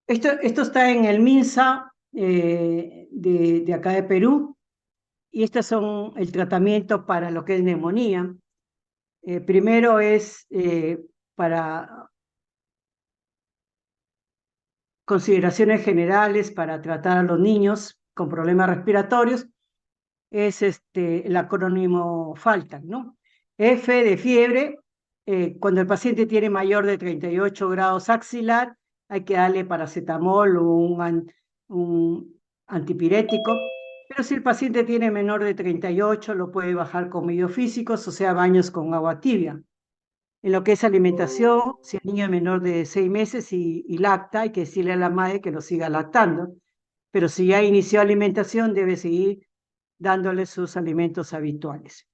Esto está en el MINSA de acá de Perú, y estos son el tratamiento para lo que es neumonía. Primero es para consideraciones generales para tratar a los niños con problemas respiratorios, es el acrónimo FALTA, ¿no? F de fiebre, cuando el paciente tiene mayor de 38 grados axilar, hay que darle paracetamol o un antipirético, pero si el paciente tiene menor de 38, lo puede bajar con medios físicos, o sea, baños con agua tibia. En lo que es alimentación, si el niño es menor de 6 meses y lacta, hay que decirle a la madre que lo siga lactando, pero si ya inició alimentación, debe seguir dándole sus alimentos habituales.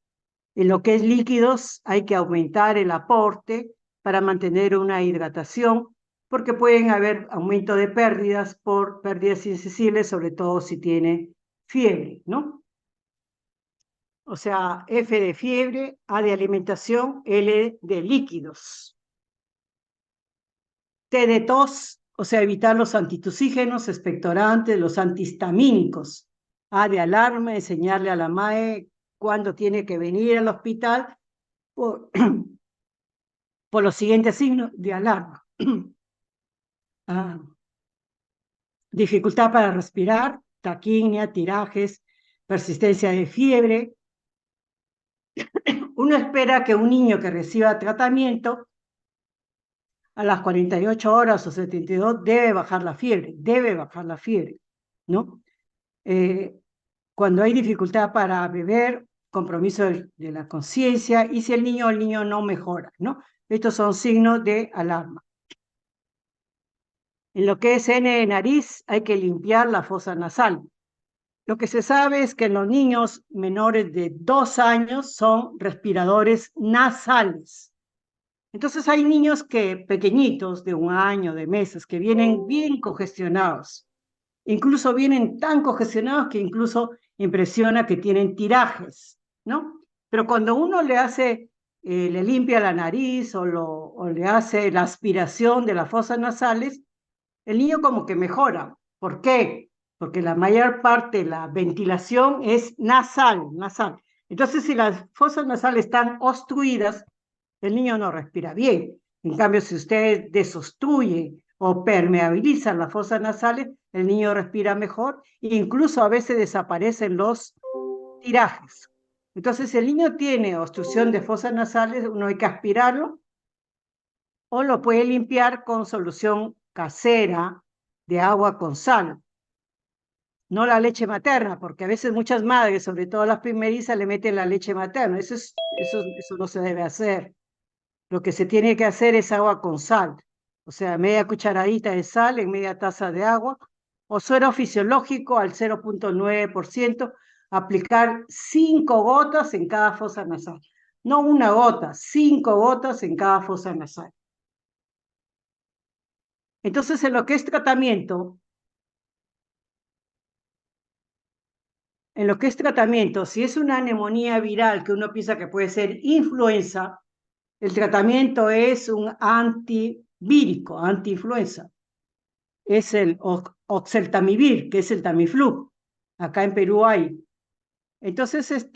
En lo que es líquidos, hay que aumentar el aporte para mantener una hidratación, porque pueden haber aumento de pérdidas por pérdidas insensibles, sobre todo si tiene fiebre, ¿no? O sea, F de fiebre, A de alimentación, L de líquidos. T de tos, o sea, evitar los antitusígenos, expectorantes, los antihistamínicos. A de alarma, enseñarle a la MAE cuándo tiene que venir al hospital por, por los siguientes signos de alarma. Dificultad para respirar, taquimia, tirajes, persistencia de fiebre. Uno espera que un niño que reciba tratamiento a las 48 horas o 72 debe bajar la fiebre, ¿no? Cuando hay dificultad para beber, compromiso de la conciencia, y si el niño no mejora, ¿no? Estos son signos de alarma. En lo que es N de nariz, hay que limpiar la fosa nasal. Lo que se sabe es que los niños menores de 2 años son respiradores nasales. Entonces hay niños pequeñitos, de 1 año, de meses, que vienen bien congestionados. Incluso vienen tan congestionados que incluso impresiona que tienen tirajes, ¿no? Pero cuando uno le limpia la nariz o le hace la aspiración de las fosas nasales, el niño como que mejora. ¿Por qué? Porque la mayor parte de la ventilación es nasal. Entonces, si las fosas nasales están obstruidas, el niño no respira bien. En cambio, si usted desobstruye o permeabiliza las fosas nasales, el niño respira mejor e incluso a veces desaparecen los tirajes. Entonces, si el niño tiene obstrucción de fosas nasales, uno hay que aspirarlo o lo puede limpiar con solución casera de agua con sal. No la leche materna, porque a veces muchas madres, sobre todo las primerizas, le meten la leche materna. Eso no se debe hacer. Lo que se tiene que hacer es agua con sal, o sea, media cucharadita de sal en media taza de agua, o suero fisiológico al 0,9%, aplicar 5 gotas en cada fosa nasal. No 1 gota, 5 gotas en cada fosa nasal. Entonces, en lo que es tratamiento, si es una neumonía viral que uno piensa que puede ser influenza, el tratamiento es un antivírico, antiinfluenza. Es el oseltamivir, que es el Tamiflu. Acá en Perú hay. Entonces,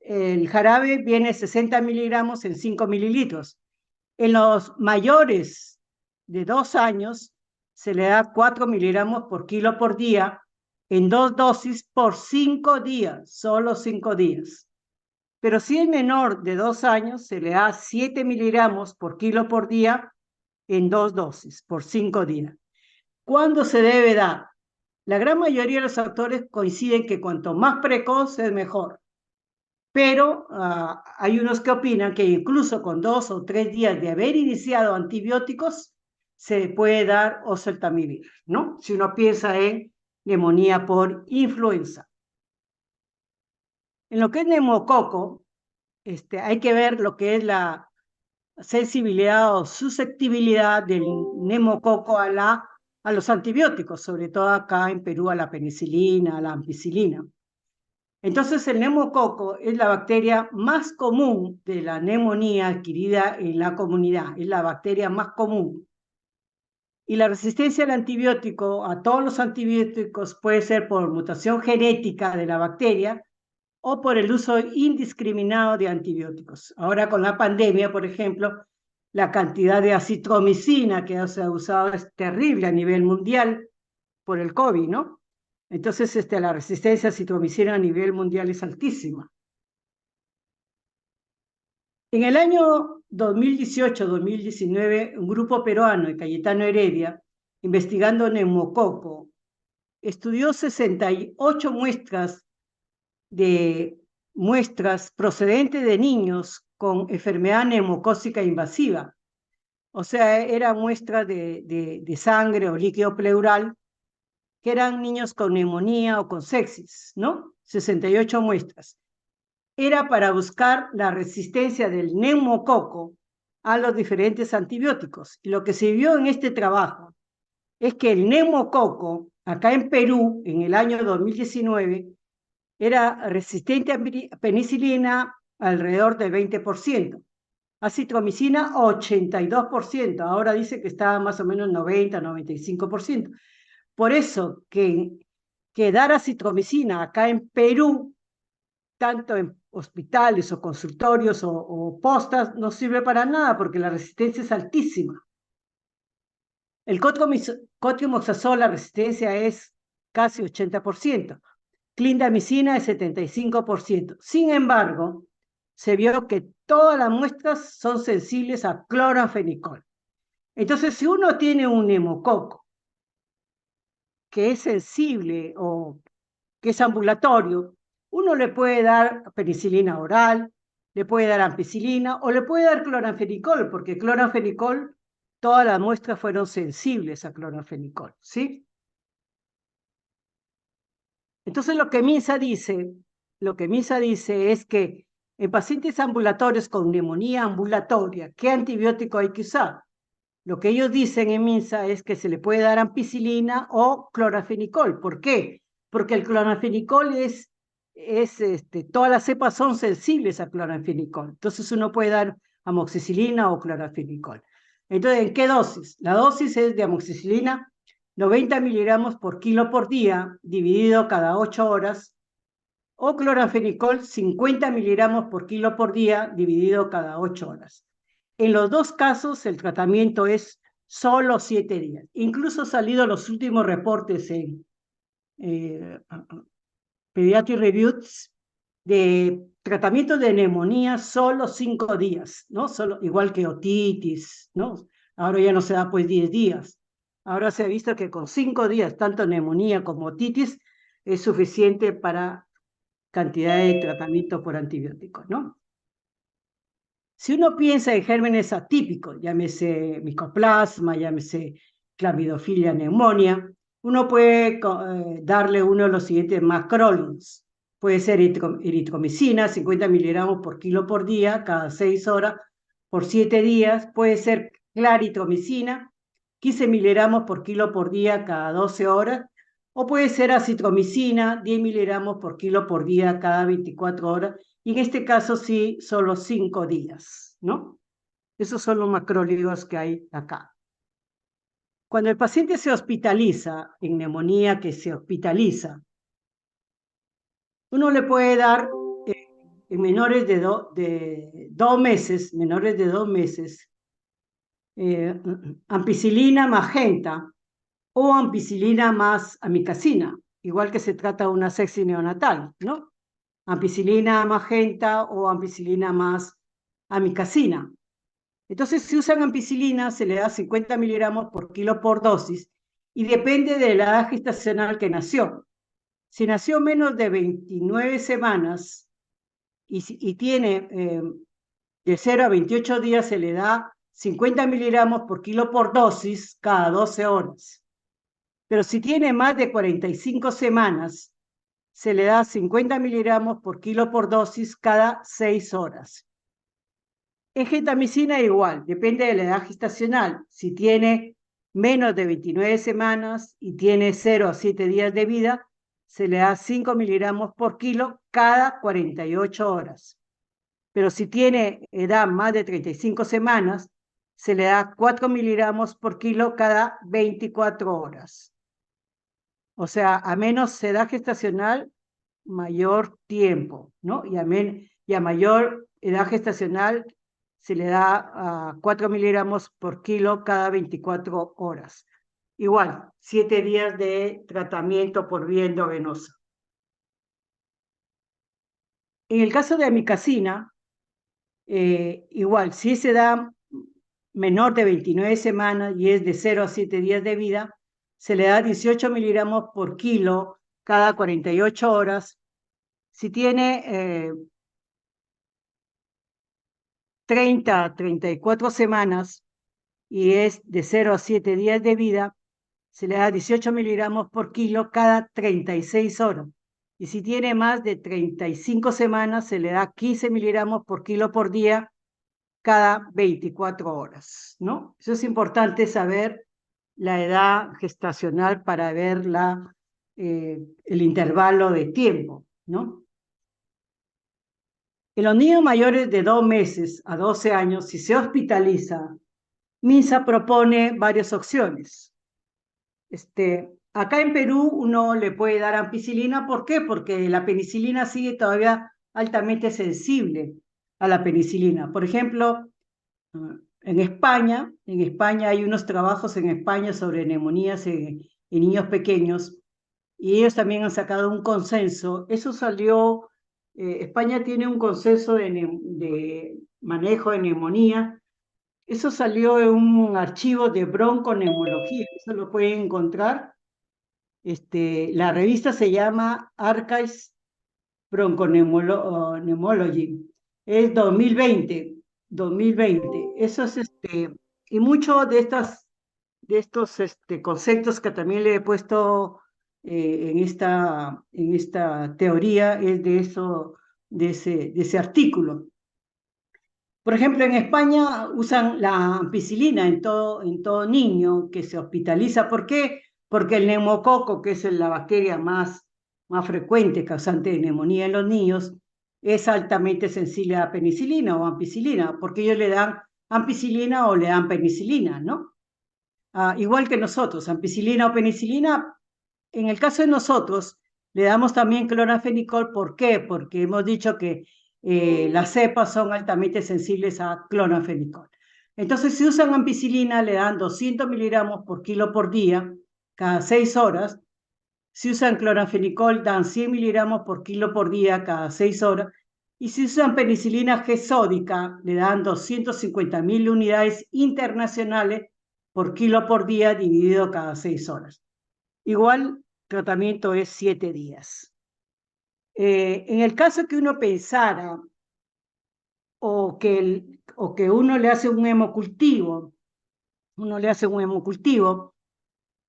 el jarabe viene 60 miligramos en 5 mililitros. En los mayores de 2 años, se le da 4 miligramos por kilo por día, en 2 dosis por 5 días, solo 5 días. Pero si es menor de 2 años, se le da 7 miligramos por kilo por día, en 2 dosis, por 5 días. ¿Cuándo se debe dar? La gran mayoría de los autores coinciden que cuanto más precoz es mejor. Pero hay unos que opinan que incluso con 2 o 3 días de haber iniciado antibióticos, se puede dar oseltamivir, ¿no? Si uno piensa en neumonía por influenza. En lo que es neumococo, hay que ver lo que es la sensibilidad o susceptibilidad del neumococo a los antibióticos, sobre todo acá en Perú a la penicilina, a la ampicilina. Entonces, el neumococo es la bacteria más común de la neumonía adquirida en la comunidad, es la bacteria más común. Y la resistencia al antibiótico, a todos los antibióticos, puede ser por mutación genética de la bacteria o por el uso indiscriminado de antibióticos. Ahora con la pandemia, por ejemplo, la cantidad de acitromicina que se ha usado es terrible a nivel mundial por el COVID, ¿no? Entonces, la resistencia a acitromicina a nivel mundial es altísima. En el año 2018-2019, un grupo peruano de Cayetano Heredia, investigando neumococo, estudió 68 muestras procedentes de niños con enfermedad neumocócica invasiva. O sea, era muestra de sangre o líquido pleural, que eran niños con neumonía o con sepsis, ¿no? 68 muestras. Era para buscar la resistencia del neumococo a los diferentes antibióticos. Y lo que se vio en este trabajo es que el neumococo, acá en Perú, en el año 2019, era resistente a penicilina alrededor del 20%, acitromicina 82%, ahora dice que está más o menos 90-95%. Por eso que que dar acitromicina acá en Perú, tanto en hospitales o consultorios o postas, no sirve para nada porque la resistencia es altísima. El cotrimoxazol, la resistencia es casi 80%. Clindamicina es 75%. Sin embargo, se vio que todas las muestras son sensibles a cloranfenicol. Entonces, si uno tiene un neumococo que es sensible o que es ambulatorio, uno le puede dar penicilina oral, le puede dar ampicilina o le puede dar cloranfenicol, porque cloranfenicol, todas las muestras fueron sensibles a cloranfenicol, ¿sí? Entonces lo que MINSA dice es que en pacientes ambulatorios con neumonía ambulatoria, ¿qué antibiótico hay que usar? Lo que ellos dicen en MINSA es que se le puede dar ampicilina o cloranfenicol. ¿Por qué? Porque el cloranfenicol todas las cepas son sensibles a cloranfenicol. Entonces uno puede dar amoxicilina o cloranfenicol. Entonces, ¿en qué dosis? La dosis es de amoxicilina 90 miligramos por kilo por día, dividido cada 8 horas, o cloranfenicol 50 miligramos por kilo por día, dividido cada 8 horas. En los dos casos, el tratamiento es solo 7 días. Incluso han salido los últimos reportes en Pediatric Reviews de tratamiento de neumonía solo 5 días, ¿no? Solo, igual que otitis, ¿no? Ahora ya no se da pues 10 días. Ahora se ha visto que con 5 días, tanto neumonía como otitis, es suficiente para cantidad de tratamiento por antibióticos, ¿no? Si uno piensa en gérmenes atípicos, llámese micoplasma, llámese clamidofilia pneumonia, uno puede darle uno de los siguientes macrólidos. Puede ser eritromicina, 50 miligramos por kilo por día, cada 6 horas, por 7 días. Puede ser claritromicina, 15 miligramos por kilo por día, cada 12 horas. O puede ser acitromicina, 10 miligramos por kilo por día, cada 24 horas. Y en este caso sí, solo 5 días, ¿no? Esos son los macrólidos que hay acá. Cuando el paciente se hospitaliza, en neumonía que se hospitaliza, uno le puede dar en menores de 2 meses, ampicilina magenta o ampicilina más amicacina, igual que se trata de una sepsis neonatal, ¿no? Ampicilina magenta o ampicilina más amicacina. Entonces, si usan ampicilina, se le da 50 miligramos por kilo por dosis y depende de la edad gestacional que nació. Si nació menos de 29 semanas y tiene de 0 a 28 días, se le da 50 miligramos por kilo por dosis cada 12 horas. Pero si tiene más de 45 semanas, se le da 50 miligramos por kilo por dosis cada 6 horas. En gentamicina igual, depende de la edad gestacional. Si tiene menos de 29 semanas y tiene 0 a 7 días de vida, se le da 5 miligramos por kilo cada 48 horas. Pero si tiene edad más de 35 semanas, se le da 4 miligramos por kilo cada 24 horas. O sea, a menos edad gestacional, mayor tiempo, ¿no? Y a mayor edad gestacional se le da 4 miligramos por kilo cada 24 horas. Igual, 7 días de tratamiento por vía endovenosa. En el caso de amicacina, igual, si se da menor de 29 semanas y es de 0 a 7 días de vida, se le da 18 miligramos por kilo cada 48 horas. Si tiene 30 a 34 semanas y es de 0 a 7 días de vida, se le da 18 miligramos por kilo cada 36 horas. Y si tiene más de 35 semanas, se le da 15 miligramos por kilo por día cada 24 horas, ¿no? Eso es importante saber la edad gestacional para ver el intervalo de tiempo, ¿no? En los niños mayores de 2 meses a 12 años, si se hospitaliza, MINSA propone varias opciones. Acá en Perú uno le puede dar ampicilina, ¿por qué? Porque la penicilina sigue todavía altamente sensible a la penicilina. Por ejemplo, en España hay unos trabajos en España sobre neumonías en niños pequeños y ellos también han sacado un consenso. Eso salió, España tiene un consenso de manejo de neumonía. Eso salió en un archivo de bronconeumología. Eso lo pueden encontrar. La revista se llama Archives Bronchoneumology. Es 2020. Eso es y muchos de estos conceptos que también le he puesto en esta teoría es de eso, de ese artículo. Por ejemplo, en España usan la ampicilina en todo niño que se hospitaliza. ¿Por qué? Porque el neumococo, que es la bacteria más frecuente causante de neumonía en los niños, es altamente sensible a penicilina o ampicilina, porque ellos le dan ampicilina o le dan penicilina, ¿no? Igual que nosotros, ampicilina o penicilina. En el caso de nosotros, le damos también clorafenicol. ¿Por qué? Porque hemos dicho que las cepas son altamente sensibles a clorafenicol. Entonces, si usan ampicilina, le dan 200 miligramos por kilo por día, cada 6 horas. Si usan clorafenicol, dan 100 miligramos por kilo por día, cada 6 horas. Y si usan penicilina G sódica, le dan 250.000 unidades internacionales por kilo por día, dividido cada 6 horas. Igual, tratamiento es 7 días. En el caso que uno pensara o que uno le hace un hemocultivo,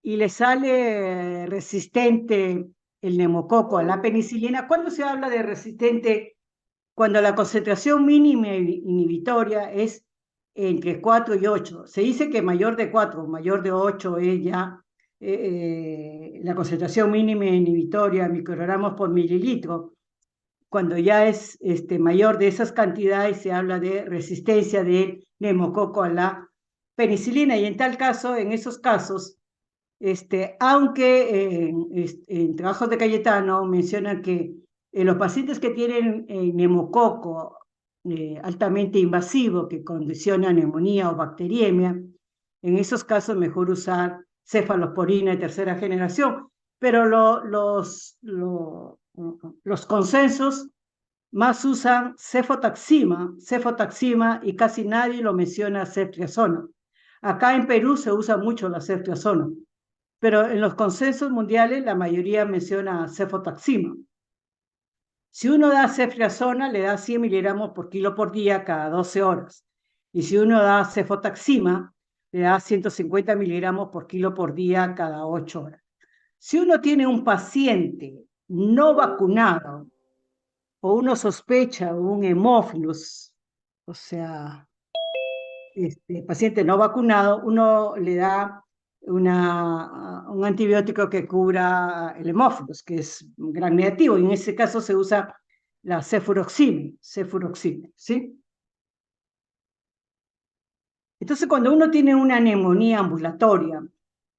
y le sale resistente el neumococo a la penicilina. ¿Cuándo se habla de resistente? Cuando la concentración mínima inhibitoria es entre 4 y 8. Se dice que mayor de 4, mayor de 8 es ya la concentración mínima inhibitoria, microgramos por mililitro. Cuando ya es mayor de esas cantidades, se habla de resistencia del neumococo a la penicilina. Y en tal caso, en esos casos, aunque en trabajos de Cayetano mencionan que los pacientes que tienen neumococo altamente invasivo que condiciona neumonía o bacteriemia, en esos casos mejor usar cefalosporina de tercera generación, pero los consensos más usan cefotaxima y casi nadie lo menciona ceftriaxona. Acá en Perú se usa mucho la ceftriaxona, pero en los consensos mundiales la mayoría menciona cefotaxima. Si uno da ceftriaxona, le da 100 miligramos por kilo por día cada 12 horas. Y si uno da cefotaxima, le da 150 miligramos por kilo por día cada 8 horas. Si uno tiene un paciente no vacunado o uno sospecha un hemófilus, o sea, paciente no vacunado, uno le da un antibiótico que cubra el hemófilus, que es gran negativo, y en ese caso se usa la cefuroxime, ¿sí? Entonces, cuando uno tiene una neumonía ambulatoria,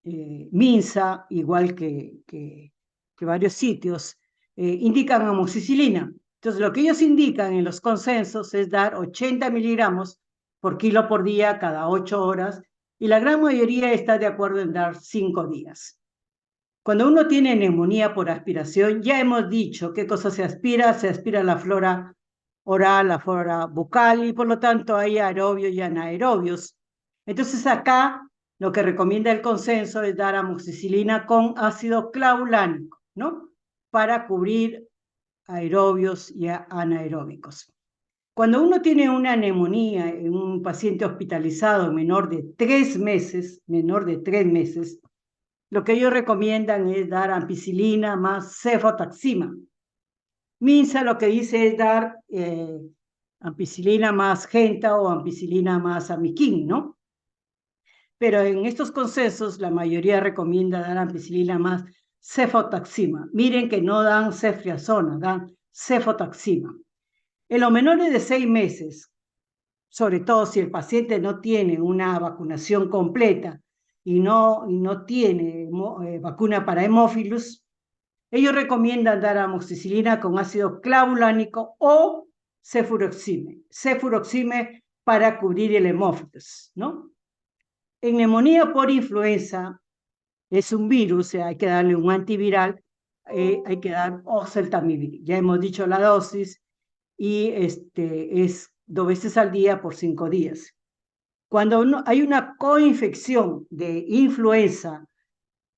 MINSA, igual que varios sitios, indican amoxicilina. Entonces, lo que ellos indican en los consensos es dar 80 miligramos por kilo por día cada 8 horas, y la gran mayoría está de acuerdo en dar 5 días. Cuando uno tiene neumonía por aspiración, ya hemos dicho qué cosa se aspira la flora oral, la flora bucal, y por lo tanto hay aerobios y anaerobios. Entonces acá lo que recomienda el consenso es dar amoxicilina con ácido clavulánico, ¿no? Para cubrir aerobios y anaeróbicos. Cuando uno tiene una neumonía en un paciente hospitalizado menor de 3 meses, lo que ellos recomiendan es dar ampicilina más cefotaxima. MINSA lo que dice es dar ampicilina más genta o ampicilina más amiquín, ¿no? Pero en estos consensos la mayoría recomienda dar ampicilina más cefotaxima. Miren que no dan ceftriaxona, dan cefotaxima. En los menores de 6 meses, sobre todo si el paciente no tiene una vacunación completa y no tiene vacuna para hemófilos, ellos recomiendan dar amoxicilina con ácido clavulánico o cefuroxime para cubrir el hemófilos, ¿no? En neumonía por influenza es un virus, hay que darle un antiviral, hay que dar oseltamivir. Ya hemos dicho la dosis y es 2 veces al día por 5 días. Cuando hay una coinfección de influenza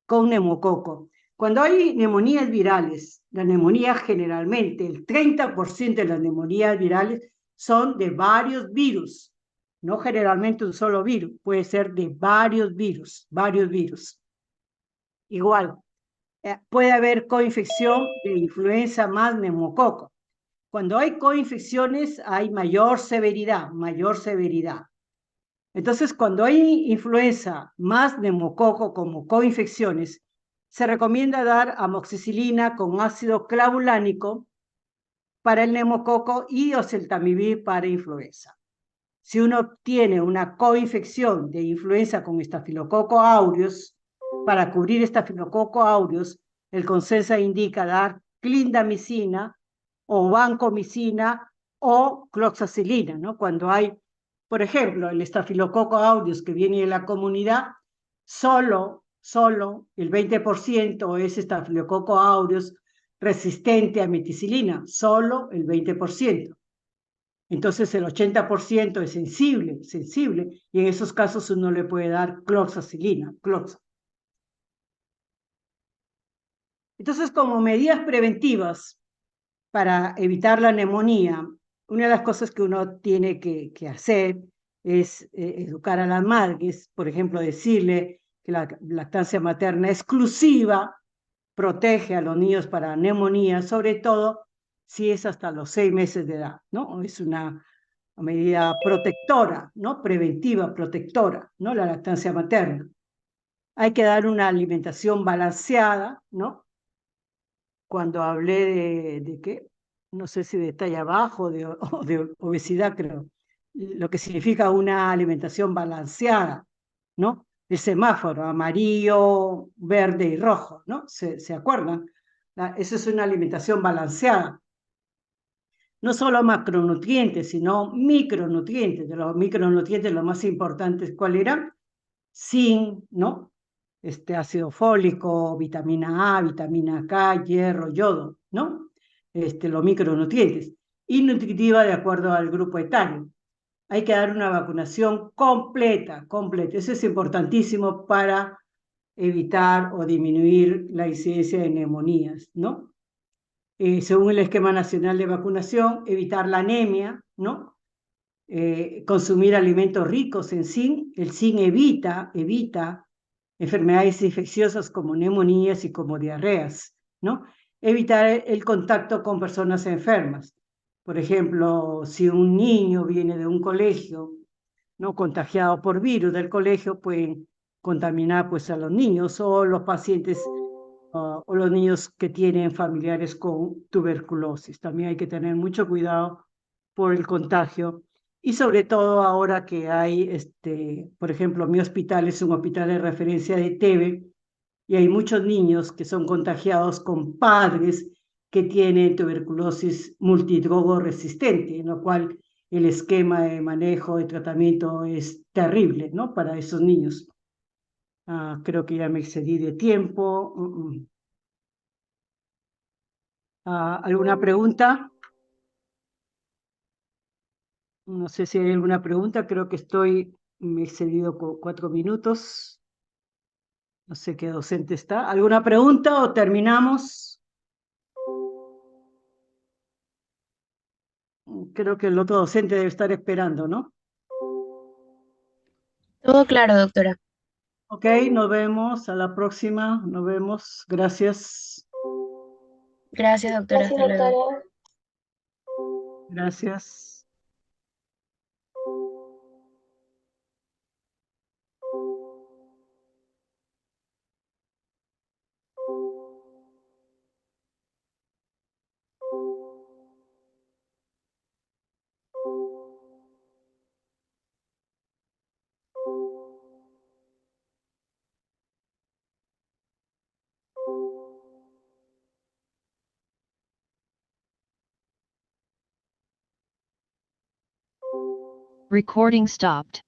con neumococo, cuando hay neumonías virales, la neumonía generalmente, el 30% de las neumonías virales son de varios virus, no generalmente un solo virus, puede ser de varios virus, varios virus. Igual, puede haber coinfección de influenza más neumococo. Cuando hay coinfecciones hay mayor severidad, mayor severidad. Entonces, cuando hay influenza más neumococo como coinfecciones, se recomienda dar amoxicilina con ácido clavulánico para el neumococo y oseltamivir para influenza. Si uno tiene una coinfección de influenza con estafilococo aureus, para cubrir estafilococo aureus, el consenso indica dar clindamicina o vancomicina o cloxacilina, ¿no? Cuando hay, por ejemplo, el estafilococo aureus que viene de la comunidad, solo el 20% es estafilococo aureus resistente a meticilina, solo el 20%. Entonces el 80% es sensible, y en esos casos uno le puede dar cloxacilina, cloxa. Entonces, como medidas preventivas para evitar la neumonía, una de las cosas que uno tiene que hacer es educar a las madres, por ejemplo, decirle que la lactancia materna exclusiva protege a los niños para neumonía, sobre todo si es hasta los 6 meses de edad, ¿no? Es una medida protectora, ¿no? Preventiva, protectora, ¿no? La lactancia materna. Hay que dar una alimentación balanceada, ¿no? Cuando hablé de qué, no sé si de talla baja o de obesidad, creo, lo que significa una alimentación balanceada, ¿no? El semáforo, amarillo, verde y rojo, ¿no? ¿Se acuerdan? Esa es una alimentación balanceada. No solo macronutrientes, sino micronutrientes. De los micronutrientes, los más importantes, ¿cuáles eran? Zinc, ¿no? Ácido fólico, vitamina A, vitamina K, hierro, yodo, ¿no? Los micronutrientes. Y nutritiva de acuerdo al grupo etario. Hay que dar una vacunación completa, completa. Eso es importantísimo para evitar o disminuir la incidencia de neumonías, ¿no? Según el esquema nacional de vacunación, evitar la anemia, ¿no? Consumir alimentos ricos en zinc. El zinc evita enfermedades infecciosas como neumonías y como diarreas, ¿no? Evitar el contacto con personas enfermas. Por ejemplo, si un niño viene de un colegio, ¿no? Contagiado por virus del colegio, pueden contaminar pues a los niños o los pacientes o los niños que tienen familiares con tuberculosis. También hay que tener mucho cuidado por el contagio y sobre todo ahora que hay, por ejemplo, mi hospital es un hospital de referencia de TB y hay muchos niños que son contagiados con padres que tienen tuberculosis multidrogo resistente, en lo cual el esquema de manejo de tratamiento es terrible, ¿no? Para esos niños. Creo que ya me excedí de tiempo. ¿Alguna pregunta? No sé si hay alguna pregunta. Creo que me he excedido con 4 minutos. No sé qué docente está. ¿Alguna pregunta o terminamos? Creo que el otro docente debe estar esperando, ¿no? Todo claro, doctora. Ok, nos vemos. A la próxima. Nos vemos. Gracias. Gracias, doctora. Hasta luego. Gracias. Recording stopped.